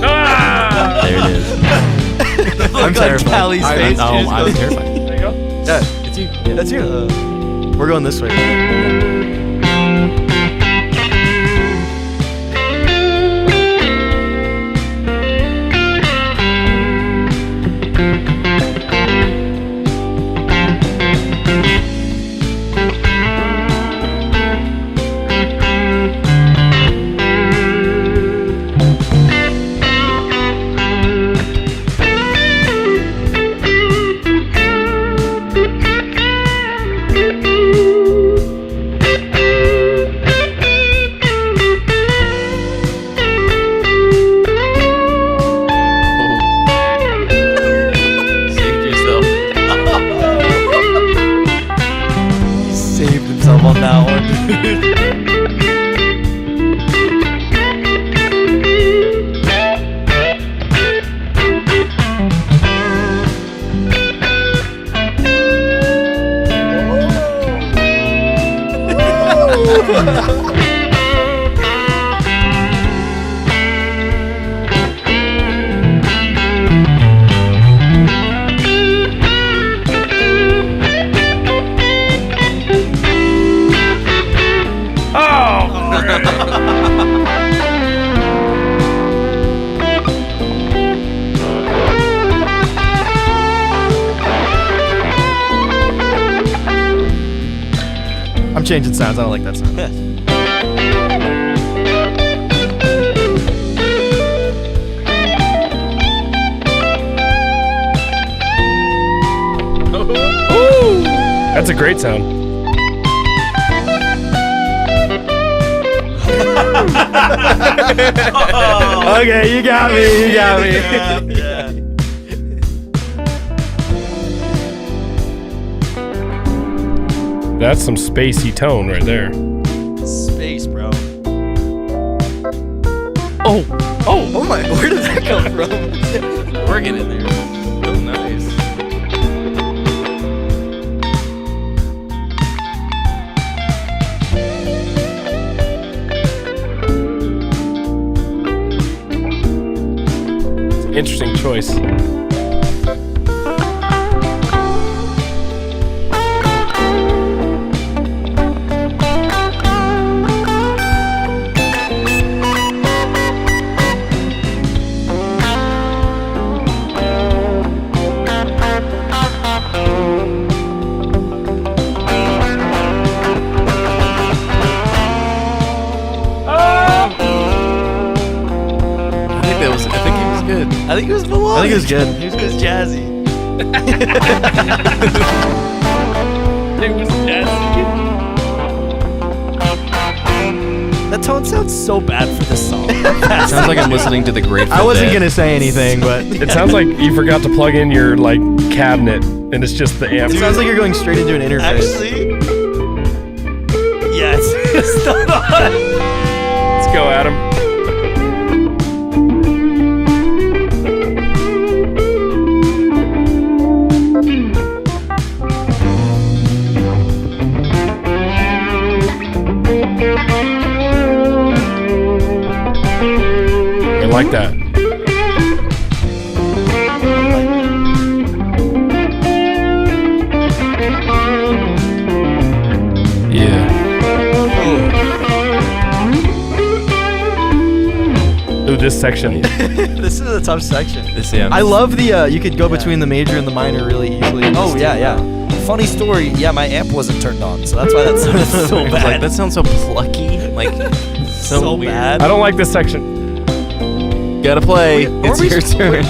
B: Ah!
E: There it is.
C: I'm terrified.
D: Callie's face.
E: I'm terrified.
B: There you go.
C: Yeah,
E: It's you.
C: that's you. We're going this way. I'm changing sounds. I don't like that sound.
B: Ooh, that's a great sound. Okay, you got me. You got me.
D: Yeah.
B: That's some spacey tone right there.
D: Space, bro.
C: Oh my! Where did that come from?
E: Organ in there. Oh, nice.
B: Interesting choice.
D: I think it was melodic.
C: I think it was good.
D: It was jazzy.
B: It was jazzy.
D: That tone sounds so bad for this song.
E: It sounds like I'm listening to the Grateful
C: I wasn't
E: Dead.
C: gonna say anything, but
B: It sounds like you forgot to plug in your like cabinet, and it's just the amp.
C: it sounds like you're going straight into an interface.
D: Actually, yes. It's not on.
B: Let's go, Adam. I like that. Yeah. Ooh, this section.
D: This is a tough section.
E: This, yeah.
C: I love the you could go between the major and the minor really easily.
D: Oh yeah, yeah. Funny story. Yeah, my amp wasn't turned on, so that's why that sounded so
E: I was
D: bad.
E: like, that sounds so plucky. Like, so weird.
D: bad.
B: I don't like this section.
E: Gotta play.
C: Were
E: It's
C: we-
E: your turn.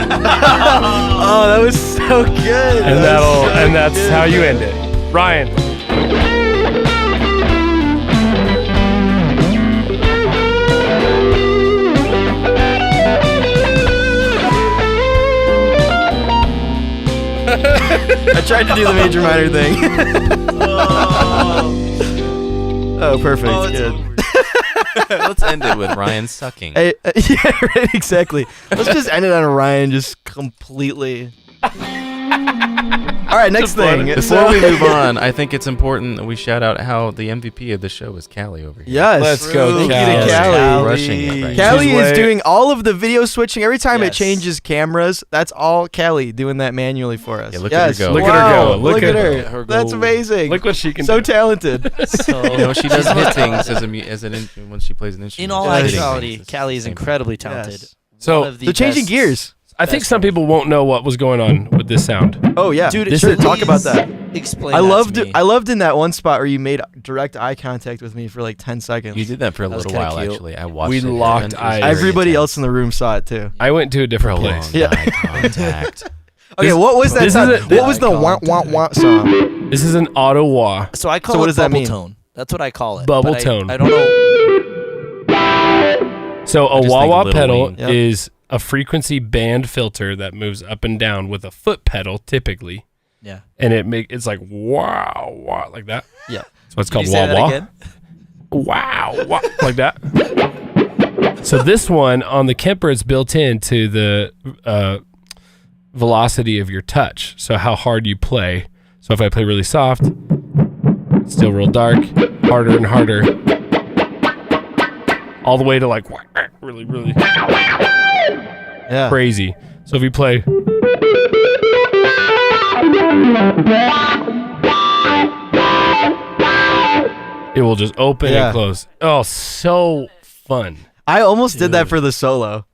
C: Oh, that was so good.
B: And that's how you end it. Ryan.
C: I tried to do the major minor thing. Oh, perfect.
D: Oh, it's
C: Good.
D: over.
E: Let's end it with Ryan sucking.
C: Hey, yeah, right, exactly. Let's just end it on Ryan just completely. All right, next thing.
E: Before we move on, I think it's important that we shout out how the MVP of the show is Callie over here.
C: Yes.
B: Let's go,
C: Thank
B: Callie.
C: you to Callie.
E: Crushing it right
C: Callie
B: She's
C: is
B: way-
C: doing all of the video switching. Every time it
D: Yes.
C: changes cameras, that's all Callie doing that manually for us.
E: Yeah, look at her
C: yes.
E: go.
B: Look at her
C: Wow,
B: go.
C: Look, at her.
E: her
C: That's
E: go.
C: amazing.
B: Look what she can
C: so
B: do.
C: talented.
D: So,
E: You know, she does hit things when she plays an instrument.
D: in all
C: Yes.
D: actuality,
E: It's
D: Callie is
E: the same.
D: incredibly talented.
C: Yes.
D: One
B: So
D: of the
C: They're changing
D: best-
C: gears.
B: I think
D: Best
B: some people won't know what was going on with this sound.
C: Oh yeah,
D: Dude,
C: this
D: please
C: talk about that.
D: Explain.
C: I
D: that
C: loved
D: to
C: it.
D: me.
C: I loved in that one spot where you made direct eye contact with me for like 10 seconds.
E: You did that for a
D: That was
E: little
D: kinda
E: while,
D: cute.
E: actually. I watched
B: We
E: it.
B: locked
E: and it was
B: eyes.
E: very
C: Everybody
E: intense.
C: else in the room saw it too.
B: I went to a different place.
E: Prolonged
C: Yeah.
E: eye contact.
C: Okay,
B: This-
C: what was that?
B: this
C: Sound?
B: is a-
C: What was the wah wah wah song?
B: This is an auto wah.
D: So I call
C: So what
D: it
C: does that
D: bubble
C: mean?
D: tone. That's what I call it.
B: Bubble
D: but
B: tone.
D: I don't know.
B: So a
E: I just
B: wah
E: think
B: wah
E: Lil
B: pedal
E: Wayne.
C: Yep.
B: is a frequency band filter that moves up and down with a foot pedal typically,
D: Yeah.
B: and it's like wow wah like that.
C: Yeah.
B: So it's
D: Can
B: called
D: you say
B: wah
D: that
B: wah.
D: again?
B: Wow wah like that. So this one on the Kemper is built into the velocity of your touch. So how hard you play. So if I play really soft, still real dark, harder and harder, all the way to like really, really
C: Yeah.
B: crazy. So if you play, it will just open
C: Yeah.
B: and close. Oh, so fun.
C: I almost did that
D: Dude.
C: for the solo.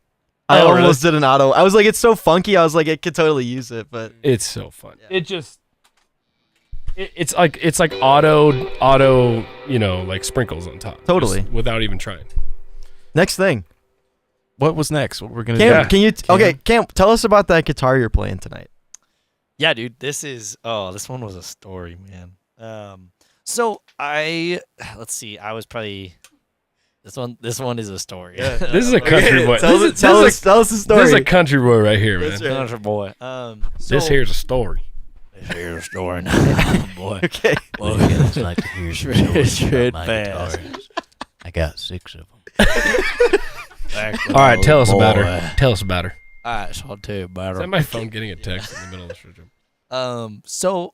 C: I
B: Oh,
C: almost did an auto. I was like, it's so funky. I was like, it could totally use it, but
B: It's so fun. It just it's like auto, like sprinkles on top.
C: Totally.
B: Just without even trying.
C: next thing.
E: What was next? What we're going to
C: Cam,
E: do?
C: can you?
E: Cam?
C: Okay, Cam, tell us about that guitar you're playing tonight.
D: Yeah, dude. This one was a story, man. So let's see. I was probably this one is a story.
B: This is a country boy.
C: Tell
B: This
C: us the story.
B: is a country boy right here, man.
C: That's right.
D: Country boy.
B: This here's a story.
D: Here's a story now, boy.
C: Okay.
D: Well,
E: I'd like to hear some stories
D: Shred
E: about my
D: fast.
E: guitars. I got 6 of them.
B: All right, tell us about her. Tell us about her.
D: All right, so I'll tell you about
B: Is
D: her.
B: that my phone getting a text in the middle of the stream?
D: So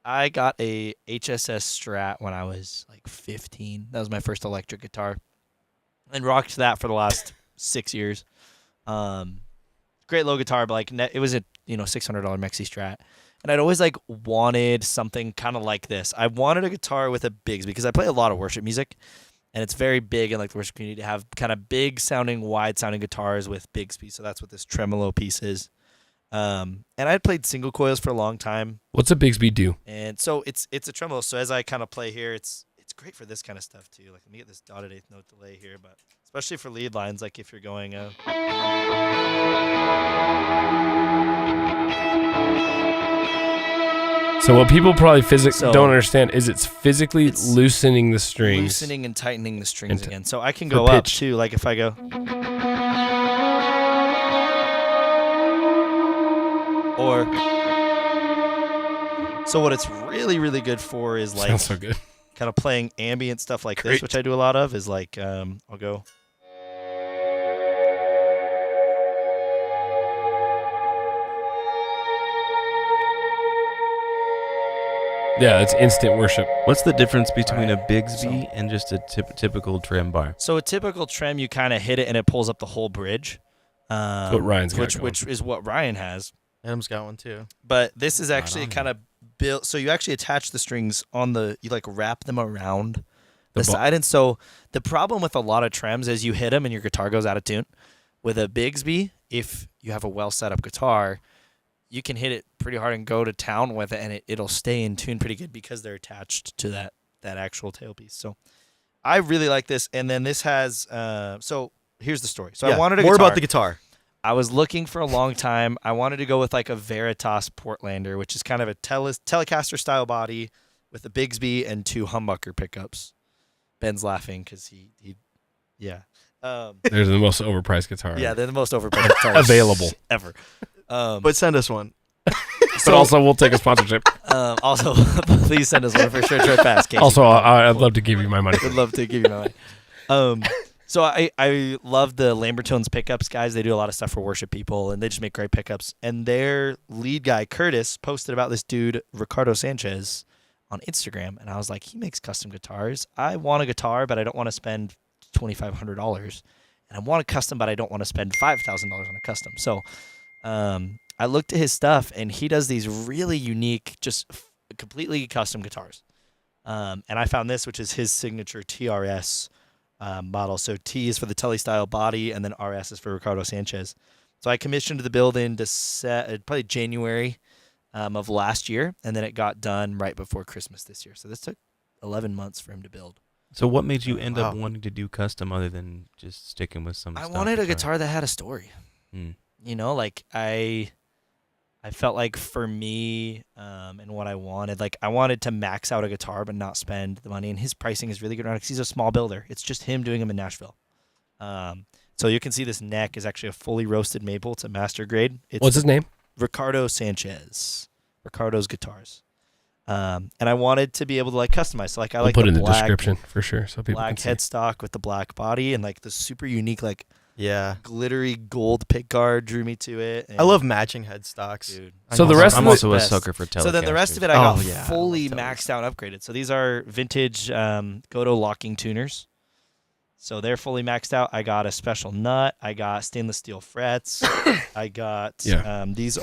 D: I got a HSS Strat when I was like 15. That was my first electric guitar, and rocked that for the last 6 years. Great low guitar, but like it was a $600 Mexi Strat, and I'd always like wanted something kind of like this. I wanted a guitar with a Bigsby because I play a lot of worship music, and it's very big in like the worship community to have kind of big sounding, wide sounding guitars with Bigsby. So that's what this tremolo piece is. And I had played single coils for a long time,
B: What's a Bigsby do?
D: and so it's a tremolo. So as I kind of play here, it's great for this kind of stuff too. Like let me get this dotted eighth note delay here, but especially for lead lines, like if you're going
B: So what people probably
D: So-
B: don't understand is it's physically
D: It's
B: loosening the strings.
D: loosening and tightening the strings
B: And
D: again. So I can
B: for
D: go up
B: pitch.
D: too. Like if I go, or so what it's really really good for is like
B: Sounds so good.
D: kind of playing ambient stuff like
B: Great.
D: this, which I do a lot of. Is like I'll go.
B: Yeah, it's instant worship.
E: What's the difference between a Bigsby and just a typical trim bar?
D: So a typical trem, you kind of hit it and it pulls up the whole bridge.
B: What Ryan's got going.
D: which is what Ryan has.
C: Adam's got one too.
D: But this is actually
E: on
D: kind of built. So you actually attach the strings on you like wrap them around the
B: The
D: side. And so the problem with a lot of trems is you hit them and your guitar goes out of tune. With a Bigsby, if you have a well set up guitar, you can hit it pretty hard and go to town with it, and it'll stay in tune pretty good because they're attached to that actual tailpiece. So I really like this. And then this has so here's the story. So I wanted a
C: more
D: guitar.
C: about the guitar.
D: I was looking for a long time. I wanted to go with like a Veritas Portlander, which is kind of a Telecaster style body with a Bigsby and 2 humbucker pickups. Ben's laughing because he yeah.
B: They're the most overpriced guitar.
D: Yeah, they're the most overpriced guitars
B: Available.
D: ever.
C: But send us one.
B: But also we'll take a sponsorship.
D: Also, please send us one for sure. Try fast, Casey.
B: Also, I'd love to give you my money.
D: Would love to give you my money. So I love the Lambertones pickups guys. They do a lot of stuff for worship people, and they just make great pickups. And their lead guy, Curtis, posted about this dude, Ricardo Sanchez, on Instagram. And I was like, he makes custom guitars. I want a guitar, but I don't want to spend $2,500. And I want a custom, but I don't want to spend $5,000 on a custom. So I looked at his stuff, and he does these really unique, just completely custom guitars. And I found this, which is his signature TRS model. So T is for the Telly style body, and then RS is for Ricardo Sanchez. So I commissioned the build in probably January of last year, and then it got done right before Christmas this year. So this took 11 months for him to build.
E: So what made you end up
C: Wow.
E: wanting to do custom other than just sticking with some?
D: I
E: stock
D: wanted a guitar that had a story.
E: Hmm.
D: You know, like I felt like for me and what I wanted, like I wanted to max out a guitar but not spend the money. And his pricing is really good around because he's a small builder. It's just him doing them in Nashville. So you can see this neck is actually a fully roasted maple. It's a master grade. It's
B: What's his name?
D: Ricardo Sanchez. Ricardo's guitars. And I wanted to be able to like customize. So like I
B: I'll
D: like
B: put
D: the
B: it in the
D: black,
B: description for sure, so people
D: black
B: can see.
D: headstock with the black body and like the super unique like
C: Yeah.
D: glittery gold pick guard drew me to it.
C: I love matching headstocks.
D: dude.
B: So the rest
E: I'm
B: of
E: also a
D: best.
E: sucker for Telecasters.
D: So then the rest of it I got
C: Oh, yeah, I
D: fully
C: love
D: maxed out and upgraded. So these are vintage Goto locking tuners. So they're fully maxed out. I got a special nut. I got stainless steel frets. I got these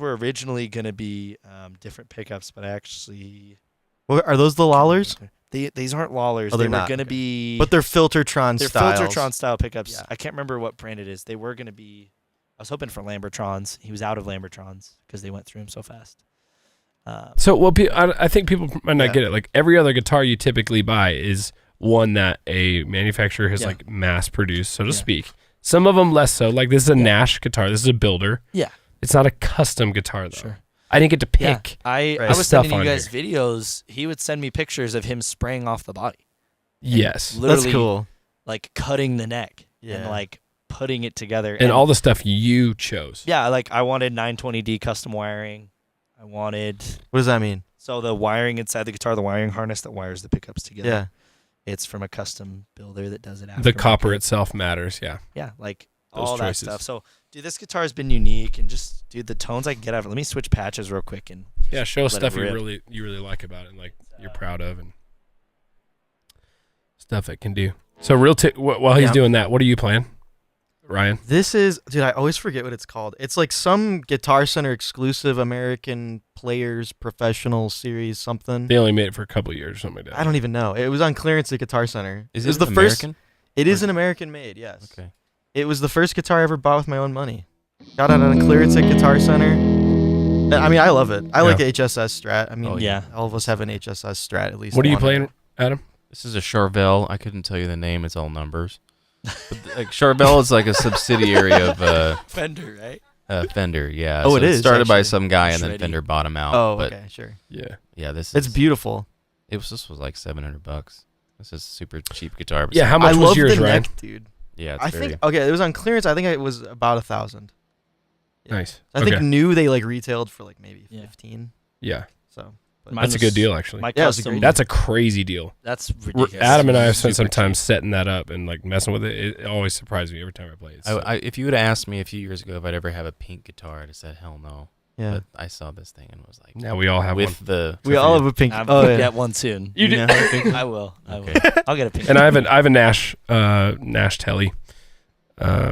D: were originally going to be different pickups, but I actually
C: Are those the Lollers?
D: These aren't Lollers.
C: Oh,
D: they
C: they're
D: were
C: not,
D: going to
C: okay.
D: be
C: But they're Filtertron
D: they're
C: styles.
D: Filtertron style pickups.
C: Yeah.
D: I can't remember what brand it is. They were going to be I was hoping for Lambertrons. He was out of Lambertrons because they went through him so fast.
B: So I think people might not
C: Yeah.
B: get it. Like every other guitar you typically buy is one that a manufacturer has
D: Yeah.
B: like mass produced, so to
D: Yeah.
B: speak. Some of them less so. Like this is a Nash guitar. This is a builder.
D: Yeah.
B: It's not a custom guitar though.
D: Sure.
B: I didn't get to pick.
D: I
C: Right.
D: was
B: stuff
D: sending you
B: on
D: guys videos. He would send me pictures of him spraying off the body.
B: Yes.
D: Literally,
C: That's cool.
D: like cutting the neck and
C: Yeah.
D: like putting it together.
B: And all the stuff you chose.
D: Yeah, like I wanted 920D custom wiring. I wanted
C: What does that mean?
D: so the wiring inside the guitar, the wiring harness that wires the pickups together.
C: Yeah.
D: It's from a custom builder that does it after.
B: The copper itself matters. Yeah.
D: Yeah, like
B: Those
D: all that
B: choices.
D: stuff. So, dude, this guitar has been unique and just, dude, the tones I can get out of it. Let me switch patches real quick and
B: Yeah. Show us
D: let it
B: stuff you
D: rip.
B: really like about it and like you're proud of and stuff it can do. So while he's
C: Yeah.
B: doing that, what are you playing, Ryan?
C: This is, dude, I always forget what it's called. It's like some Guitar Center exclusive American Players Professional Series something.
B: They only made it for a couple of years or something like that.
C: I don't even know. It was on clearance at Guitar Center.
E: Is
C: it was
E: it
C: the first.
E: American?
C: It is an American made, yes.
E: Okay.
C: It was the first guitar I ever bought with my own money. Got it on clearance at Guitar Center. I mean, I love it. I like HSS Strat. I mean,
E: Oh,
D: yeah.
C: all of us have an HSS Strat at least.
B: What are you
C: one.
B: playing, Adam?
E: This is a Charvel. I couldn't tell you the name. It's all numbers. But, like Charvel is like a subsidiary of
D: Fender, right?
E: Fender. Yeah.
C: Oh,
E: so
C: it is,
E: started by
C: actually.
E: some guy, and then
D: Shreddy.
E: Fender bought him out.
C: Oh,
E: but
C: okay, sure.
B: Yeah.
E: yeah, this
C: It's
E: is
C: beautiful.
E: This was like $700. This is super cheap guitar. but
B: Yeah. How
C: I
B: much was
C: love
B: yours,
C: the
B: Ryan?
C: neck, dude.
E: yeah, it's
C: I
E: very,
C: think it was on clearance. I think it was about 1,000. Yeah.
B: Nice.
C: I
B: Okay.
C: think new they like retailed for like maybe
D: Yeah.
C: 15.
B: Yeah.
C: So but
D: Mine
B: That's a
D: was-
B: good deal, actually.
D: My
C: Yeah, it's a
D: custom,
C: great
B: That's a crazy deal.
D: that's ridiculous.
B: Adam and I have spent some
E: Super
B: time setting that up and like messing with it. It always surprises me every time I play it. So-
E: if you would have asked me a few years ago if I'd ever have a pink guitar, I'd have said hell no.
C: yeah.
E: But I saw this thing and was like,
B: now we all have
E: with
B: one.
E: the
C: We all have a pink.
D: I'm
C: Oh
D: gonna
C: yeah.
D: get one soon.
B: You
E: know how to pick
D: I will.
E: Okay.
D: I'll get a pink.
B: And I have a Nash Telly,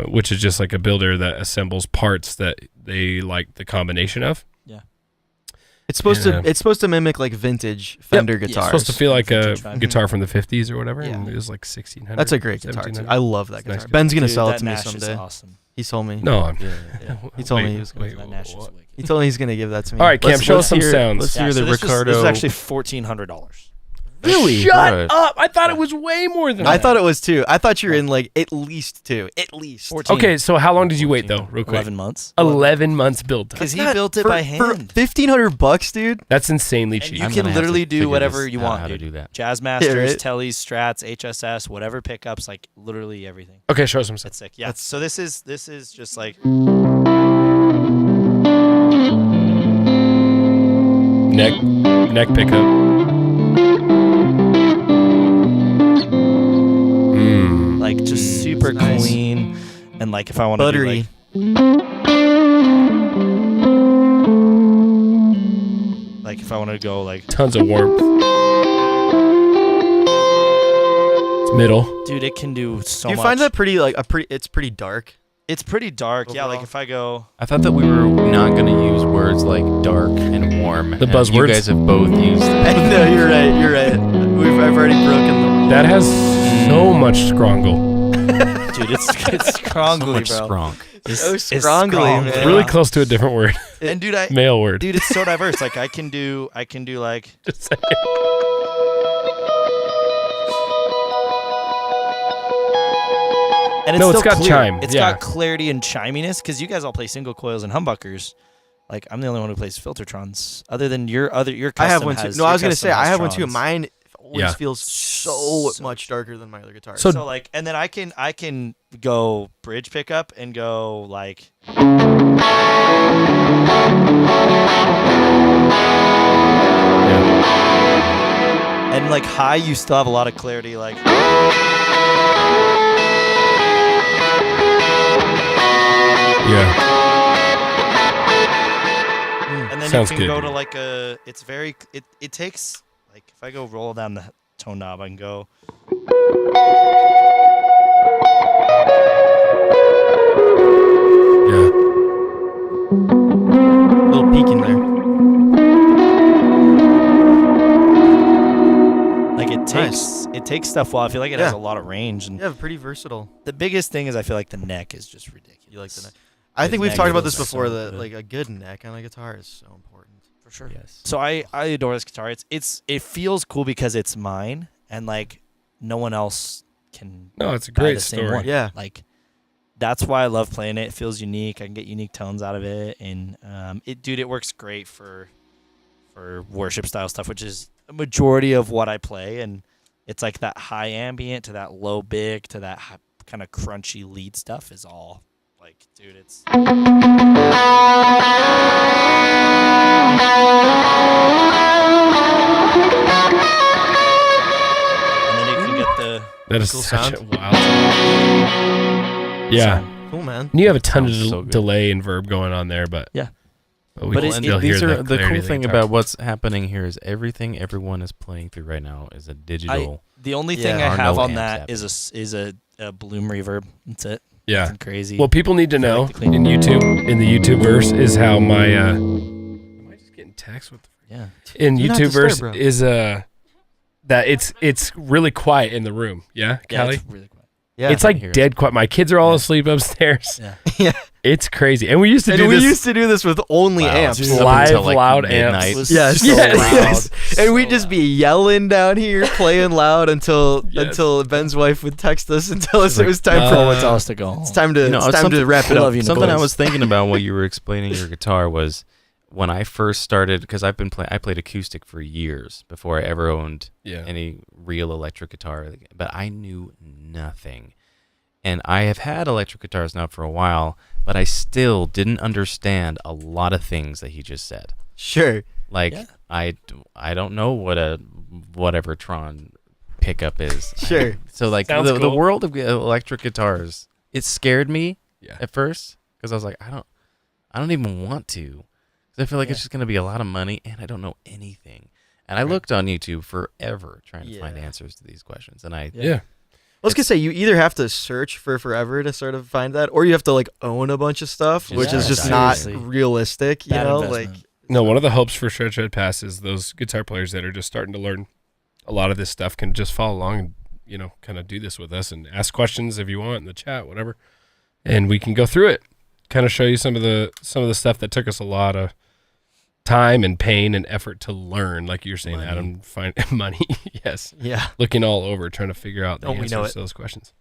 B: which is just like a builder that assembles parts that they like the combination of.
C: It's supposed to mimic like vintage Fender
B: It's
C: guitars.
B: supposed to feel like a
D: Vintage vibe.
B: guitar from the 50s or whatever.
C: Yeah.
B: And it was like 1600.
C: That's a great guitar too.
B: 1700.
C: I love that
B: It's a nice
C: guitar. Ben's gonna
D: Dude,
C: sell it
D: that
C: to me
D: Nash is
C: someday.
D: awesome.
C: He told me.
B: No, I'm.
E: Yeah.
C: He told me he was
B: wait,
D: That Nash is
B: what?
D: wicked.
C: He told me he's gonna give that to me.
B: All right, Cam, show us some
E: hear-
B: sounds.
E: let's hear the
D: so this
E: Ricardo.
D: Was, this is actually $1,400.
C: Really?
B: Shut
E: Right.
B: up! I thought it was way more than
C: I
B: that.
C: thought it was 2. I thought you were in like at least 2. At least.
D: 14.
B: Okay, so how long did you wait though, real quick?
D: 11 months.
B: 11 months build time.
D: Because he
C: Not-
D: built it
C: for-
D: by
C: for
D: hand.
C: $1,500, dude.
B: That's insanely
D: And
B: cheap.
D: you
E: I'm
D: can
E: gonna have to
D: literally do
E: figure
D: whatever
E: this
D: you
E: out,
D: want,
E: how to
D: dude.
E: do that.
D: Jazz Masters,
C: Yeah, right?
D: Tellys, Strats, HSS, whatever pickups, like literally everything.
B: Okay, show us some stuff.
D: That's sick. Yeah.
C: That's-
D: So this is just like
B: Neck pickup.
D: like just super
C: Nice.
D: clean, and like if I want to do
C: Buttery.
D: like if I want to go like,
B: Tons of warmth. It's middle.
D: dude, it can do so
C: Do you
D: much.
C: find that pretty like it's pretty dark?
D: It's pretty dark. Yeah. Like
C: Overall?
D: if I go,
E: I thought that we were not going to use words like dark and warm.
B: The
E: and
B: buzzwords?
E: You guys have both used them.
C: No, you're right. You're right. I've already broken the rule.
B: That has so much scrongle.
D: dude, it's
E: So
D: scrongly,
E: much
D: bro.
E: strong.
C: So strongly, man.
B: Really close to a different word.
D: And dude,
B: Male word.
D: dude, it's so diverse. Like I can do like.
B: Just say
D: And
B: No,
D: it's
B: it's
D: still
B: got
D: clear.
B: chime,
D: It's
B: yeah.
D: got clarity and chiminess because you guys all play single coils and humbuckers. Like I'm the only one who plays Filtertrons. Other than your custom
C: I have one too.
D: has-
C: No, I
D: your
C: was gonna
D: custom
C: say I
D: has
C: have one too.
D: trons.
C: Mine always
B: Yeah.
C: feels so
D: So
C: much darker than my other guitars.
B: So-
D: So like, and then I can go bridge pickup and go like. And like high, you still have a lot of clarity. Like,
B: yeah.
D: and then
B: Sounds
D: you can
B: good,
D: go
B: dude.
D: to like a. It's very. It takes like if I go roll down the tone knob, I can go.
B: Yeah.
C: little peak in there.
D: Like it
C: Nice.
D: takes stuff well. I feel like it has a
C: Yeah.
D: lot of range, and
C: Yeah, pretty versatile.
D: the biggest thing is I feel like the neck is just ridiculous.
C: You like the neck? I think
D: The
C: we've
D: neck
C: talked about
D: feels
C: this before.
D: so
C: That
D: good.
C: like a good neck on a guitar is so important.
D: For sure.
E: Yes.
D: So I adore this guitar. It feels cool because it's mine, and like no one else can.
B: No, it's a
D: buy
B: great
D: the same
B: story.
D: one.
C: Yeah.
D: Like that's why I love playing it. It feels unique. I can get unique tones out of it, and it works great for worship style stuff, which is a majority of what I play. And it's like that high ambient to that low big to that kind of crunchy lead stuff is all like, dude, it's. And then you can get the.
B: That is
C: Cool
B: such
C: sound.
B: a wild. Yeah.
C: Cool, man.
B: And you have a ton of
E: Sounds so good.
B: delay and verb going on there, but
D: Yeah.
B: we
D: But
B: can
D: it-
B: still
E: these
B: hear
E: are the
B: clarity
E: cool
B: of the
E: thing
B: guitar.
E: about what's happening here is everything everyone is playing through right now is a digital.
D: The only
C: Yeah.
D: thing I
E: There are
D: have
E: no
D: on
E: amps
D: that
E: happening.
D: is a bloom reverb. That's it.
B: Yeah.
D: Nothing crazy.
B: Well, people need to
D: I
B: know
D: like the clean-
B: in the YouTube verse is how my am I just getting text with
D: yeah.
B: in
C: Do not
B: YouTube
C: disturb,
B: verse
C: bro.
B: is that it's really quiet in the room. Yeah,
D: Yeah,
B: Callie?
D: it's really quiet.
C: Yeah.
B: It's
E: I
B: like
E: can hear it.
B: dead quiet. My kids are all
D: Yeah.
B: asleep upstairs.
D: Yeah.
C: yeah.
B: It's crazy. And we used to
C: And
B: do
C: we
B: this
C: used to do this with only
E: Wow,
C: amps.
E: dude. Up
B: live
E: until, like,
B: loud
E: midnight.
B: amps.
D: Was
C: Yes,
D: so
C: yes,
D: loud.
C: yes. And
D: So
C: we'd just
D: loud.
C: be yelling down here, playing loud until
B: Yes.
C: Ben's wife would text us and tell us
B: She's
C: it
B: like,
C: was time
D: Bro,
C: for
D: it's us to go home.
C: it's time to
E: You know,
C: it's time to
E: something-
C: wrap it
D: we
C: up.
D: love you,
E: Something I
D: Nicholas.
E: was thinking about while you were explaining your guitar was when I first started, because I played acoustic for years before I ever owned
B: Yeah.
E: any real electric guitar, but I knew nothing. And I have had electric guitars now for a while, but I still didn't understand a lot of things that he just said.
C: Sure.
E: Like
D: Yeah.
E: I don't know what a whatever Tron pickup is.
C: Sure.
E: So like
B: Sounds
E: the
B: cool.
E: world of electric guitars, it scared me
B: Yeah.
E: at first because I was like, I don't even want to, 'cause I feel like it's
D: Yeah.
E: just gonna be a lot of money and I don't know anything. And I
B: Right.
E: looked on YouTube forever trying to find
C: Yeah.
E: answers to these questions, and I
B: Yeah.
C: I was gonna say you either have to search for forever to sort of find that, or you have to like own a bunch of stuff,
E: Just
C: which is
D: yeah,
C: just not
D: seriously.
C: realistic. You
D: Bad
C: know,
D: investment.
C: like
B: No, one of the hopes for Shred Shred Pass is those guitar players that are just starting to learn a lot of this stuff can just follow along and, kind of do this with us and ask questions if you want in the chat, whatever. And we can go through it, kind of show you some of the stuff that took us a lot of time and pain and effort to learn. Like you're saying,
E: Money.
B: Adam, find money. Yes.
C: yeah.
B: Looking all over, trying to figure out the
C: Don't we
B: answers
C: know it?
B: to those questions.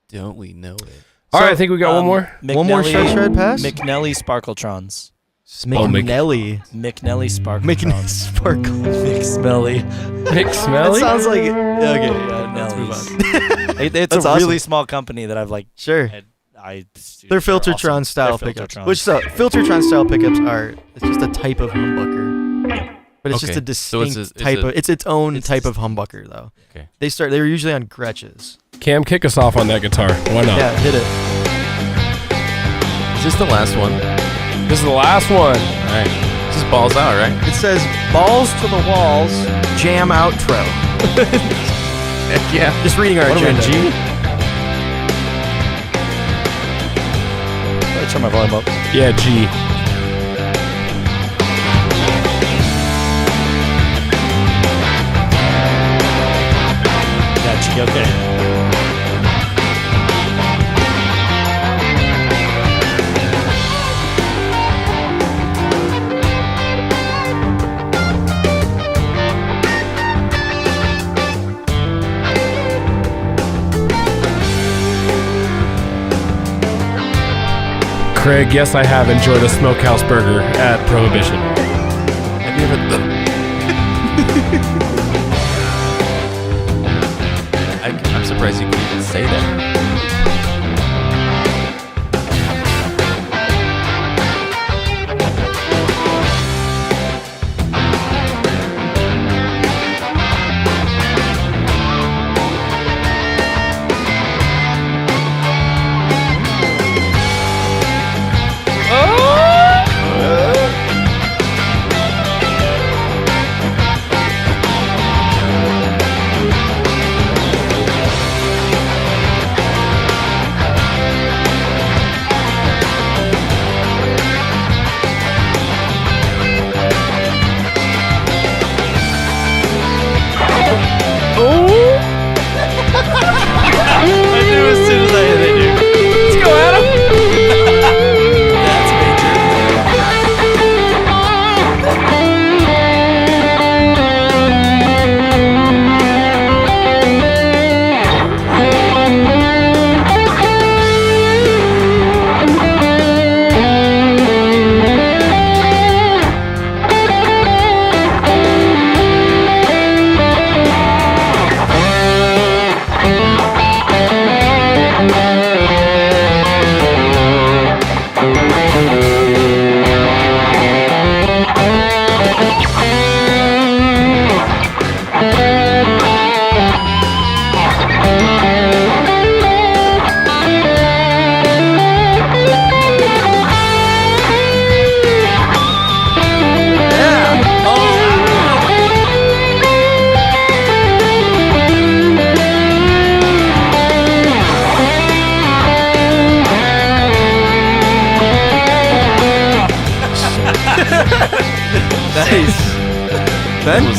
E: don't we know it?
B: All right,
C: So,
B: I think we got one more.
C: One more Shred Shred Pass?
D: McNelly Sparkletrons.
C: McNelly.
D: McNelly Sparkletrons.
C: McNelly Sparkle.
D: McSmelly.
B: Mick
C: That
B: Smelly?
C: sounds like okay. Yeah, let's move on.
D: It's
C: That's
D: a
C: awesome.
D: really small company that I've like.
C: Sure. They're
D: awesome.
C: Filtertron style
D: They're
C: pickups.
D: Filtertrons.
C: Which Filtertron style pickups are it's just a type of humbucker. But it's just
E: Okay.
C: a
E: So it's
C: distinct
E: a-
C: type of it's its own
E: it's
C: type
E: a-
C: of humbucker though.
E: Okay.
C: They were usually on Gretches.
B: Cam, kick us off on that guitar. Why not?
C: Yeah, hit it.
E: Is this the last one?
B: This is the last one.
E: All right. This is balls out, right?
C: It says balls to the walls, jam outro.
E: Heck yeah.
C: Just reading our
D: What am I,
C: agenda.
D: G? Let me turn my volume up.
B: Yeah, G.
D: Yeah, G. Okay.
B: Craig, yes, I have enjoyed a smokehouse burger at Prohibition.
E: Have you ever? I'm surprised you could even say that.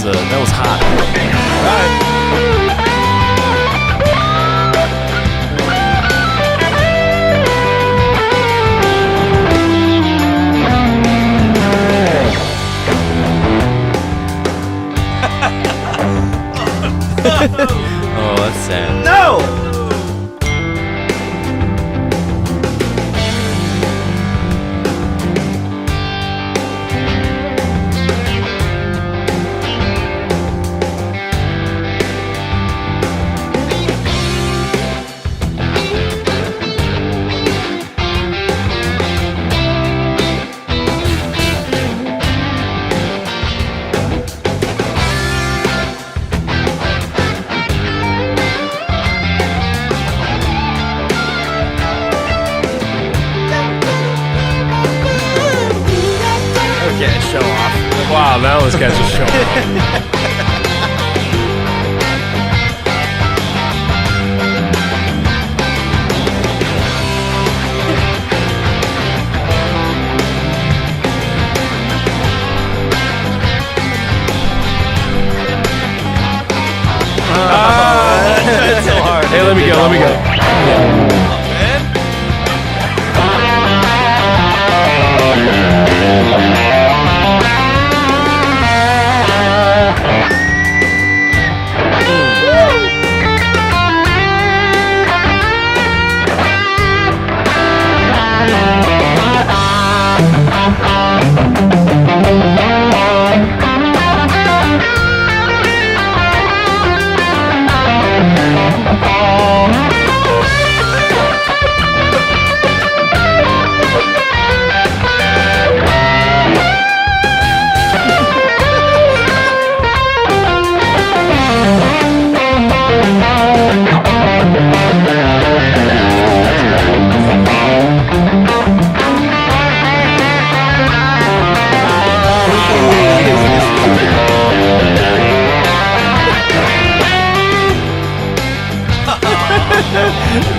E: That was hot. Oh, that's sad.
D: No! Show off.
B: Wow, now this guy's just showing off.
D: That's so hard.
B: Hey, let me go.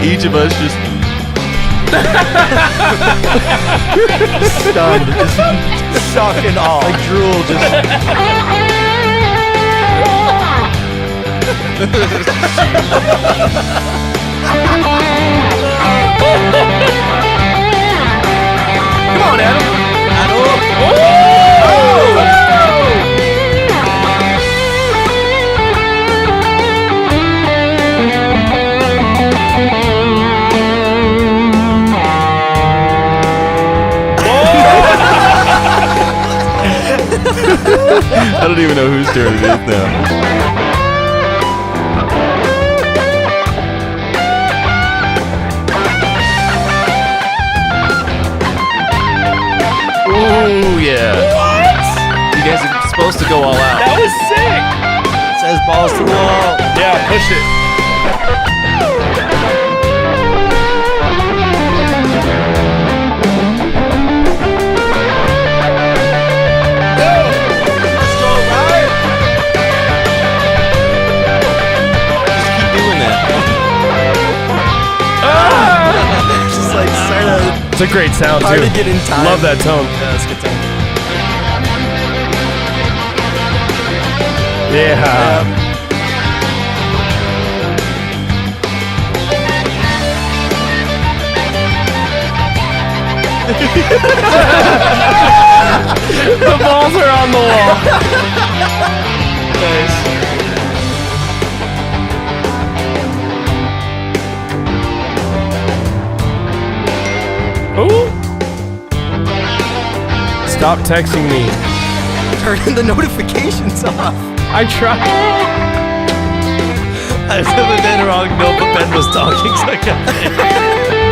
E: Each of us just
D: stunned, just shock and awe. Like drool, Come on, Adam.
E: don't even know whose turn it is now. Ooh, yeah. What? You guys are supposed to go all out.
B: That was sick.
D: It says balls to the wall.
B: Yeah, push it.
D: Let's go, right?
E: Just keep doing that.
C: Just like sort of
B: It's a great sound
C: hard
B: too.
C: to get in time.
B: Love that tone.
C: Yeah, that's a good time.
B: Yeah. The balls are on the wall. Nice. Ooh. Stop texting me.
C: Turning the notifications off.
B: I tried.
D: I've never been wrong. No, but Ben was talking, so I kept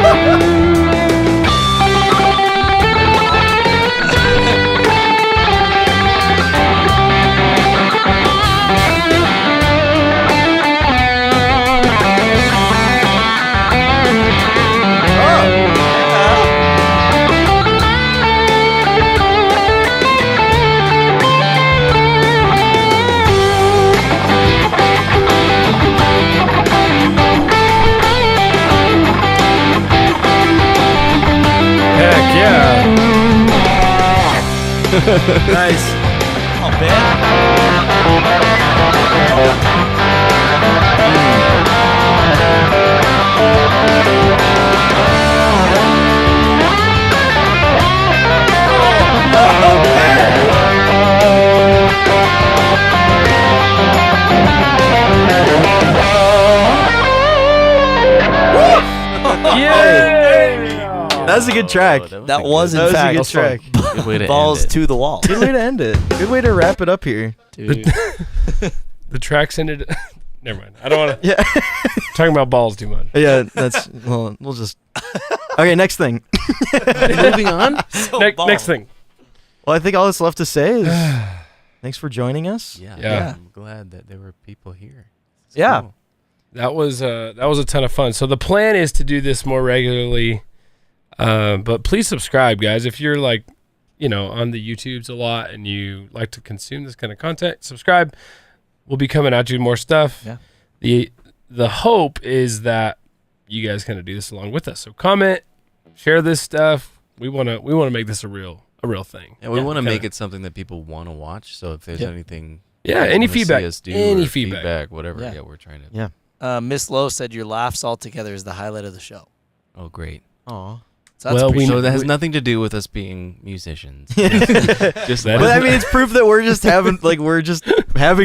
B: Heck yeah.
C: Nice.
D: Oh, Ben.
B: Yeah.
C: That's a good track.
D: That was, in
C: That was a
D: fact,
C: good track.
E: Good way to
D: balls
E: end it.
D: to the wall.
C: Good way to end it. Good way to wrap it up here.
D: Dude.
B: The tracks ended. Never mind. I don't want to
C: Yeah.
B: talking about balls too much.
C: Yeah, that's well, we'll just okay, next thing.
E: Moving on.
B: Next thing.
C: Well, I think all that's left to say is thanks for joining us.
E: Yeah.
B: Yeah.
E: I'm glad that there were people here. It's
C: Yeah.
E: cool.
B: That was a ton of fun. So the plan is to do this more regularly. But please subscribe, guys. If you're like, on the YouTubes a lot and you like to consume this kind of content, subscribe. We'll be coming out to more stuff.
D: Yeah.
B: The hope is that you guys kind of do this along with us. So comment, share this stuff. We want to make this a real thing.
E: And we want to
B: kinda-
E: make it something that people want to watch. So if there's anything,
B: Yeah,
E: you
B: any
E: wanna see
B: feedback.
E: us do
B: Any
E: or
B: feedback.
E: whatever.
D: Yeah.
E: Yeah, we're trying to.
C: Yeah.
D: Miss Lowe said your laughs all together is the highlight of the show.
E: Oh, great.
C: Aw.
D: So that's
B: Well,
D: pretty
E: So that has
B: we-
E: nothing to do with us being musicians.
B: Just that.
C: But I mean, it's proof that we're just having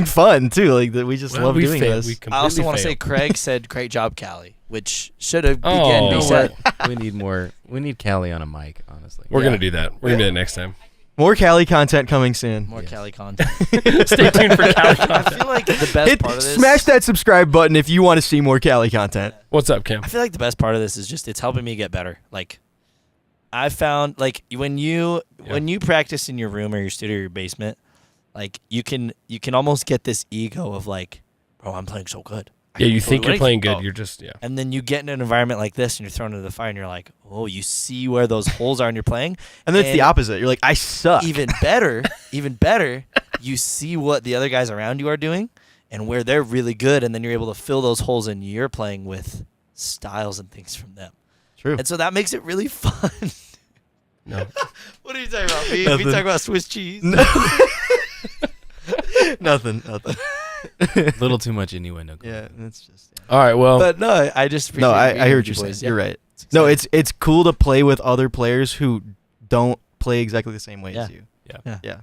C: fun too. Like that we just love doing this.
D: I also want to say Craig said great job, Callie, which should have again
B: Oh.
D: be said.
E: we need more. We need Callie on a mic, honestly.
B: we're gonna do that. We're gonna do it next time.
C: More Callie content coming soon.
D: More
E: Yes.
D: Callie content.
B: Stay tuned for Callie
D: I
B: content.
D: feel like the best part of this.
C: Smash that subscribe button if you want to see more Callie content.
B: What's up, Cam?
D: I feel like the best part of this is just it's helping me get better. Like I found like when you practice in your room or your studio or your basement, like you can almost get this ego of like, bro, I'm playing so good. I
B: Yeah,
D: can
B: you
D: totally
B: think
D: do
B: you're playing
D: anything.
B: good.
D: Oh.
B: You're just
D: And then you get in an environment like this and you're thrown into the fire and you're like, oh, you see where those holes are and you're playing.
C: And then it's the
D: And
C: opposite. You're like, I suck.
D: Even better, you see what the other guys around you are doing and where they're really good, and then you're able to fill those holes in your playing with styles and things from them.
C: True.
D: And so that makes it really fun.
B: no.
D: What are you talking about? We
C: Nothing.
D: talk about Swiss cheese.
C: Nothing.
E: A little too much innuendo. going
C: Yeah,
E: on.
C: that's just.
B: All right. Well,
D: But no, I just appreciate
C: No, I
D: being
C: hear
D: with
C: what you're
D: you
C: saying.
D: boys.
C: You're
D: Yeah.
C: right. No,
D: exciting.
C: it's cool to play with other players who don't play exactly the same way as
D: Yeah.
C: you.
B: Yeah.
C: Yeah.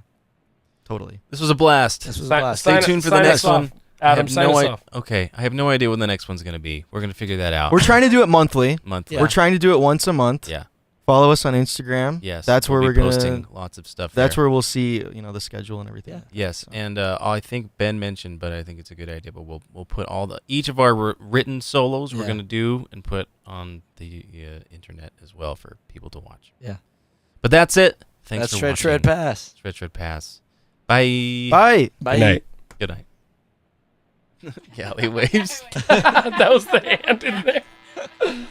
C: Totally.
E: This was a blast.
D: This was a
B: Sign-
D: blast.
E: Stay
B: sign-
E: tuned for
B: sign
E: the
B: us
E: next
B: off.
E: one.
B: Adam,
E: I
B: sign
E: have
B: us
E: no
B: off.
E: Okay, I have no idea when the next one's going to be. We're going to figure that out.
C: We're trying to do it monthly.
E: monthly.
D: Yeah.
C: We're trying to do it once a month.
E: Yeah.
C: Follow us on Instagram.
E: Yes,
C: That's where
E: we'll
C: we're
E: be
C: gonna.
E: posting lots of stuff.
C: That's
E: there.
C: where we'll see, the schedule and everything.
D: Yeah.
E: Yes,
C: So.
E: and I think Ben mentioned, but I think it's a good idea. But we'll put each of our written solos we're
D: Yeah.
E: gonna do and put on the internet as well for people to watch.
D: Yeah.
E: But that's it. Thanks
D: That's
E: for
D: Shred
E: watching.
D: Shred Pass.
E: Shred Pass. Bye.
C: Bye.
D: Bye.
B: Good night.
E: Good night. Callie waves.
B: That was the hand in there.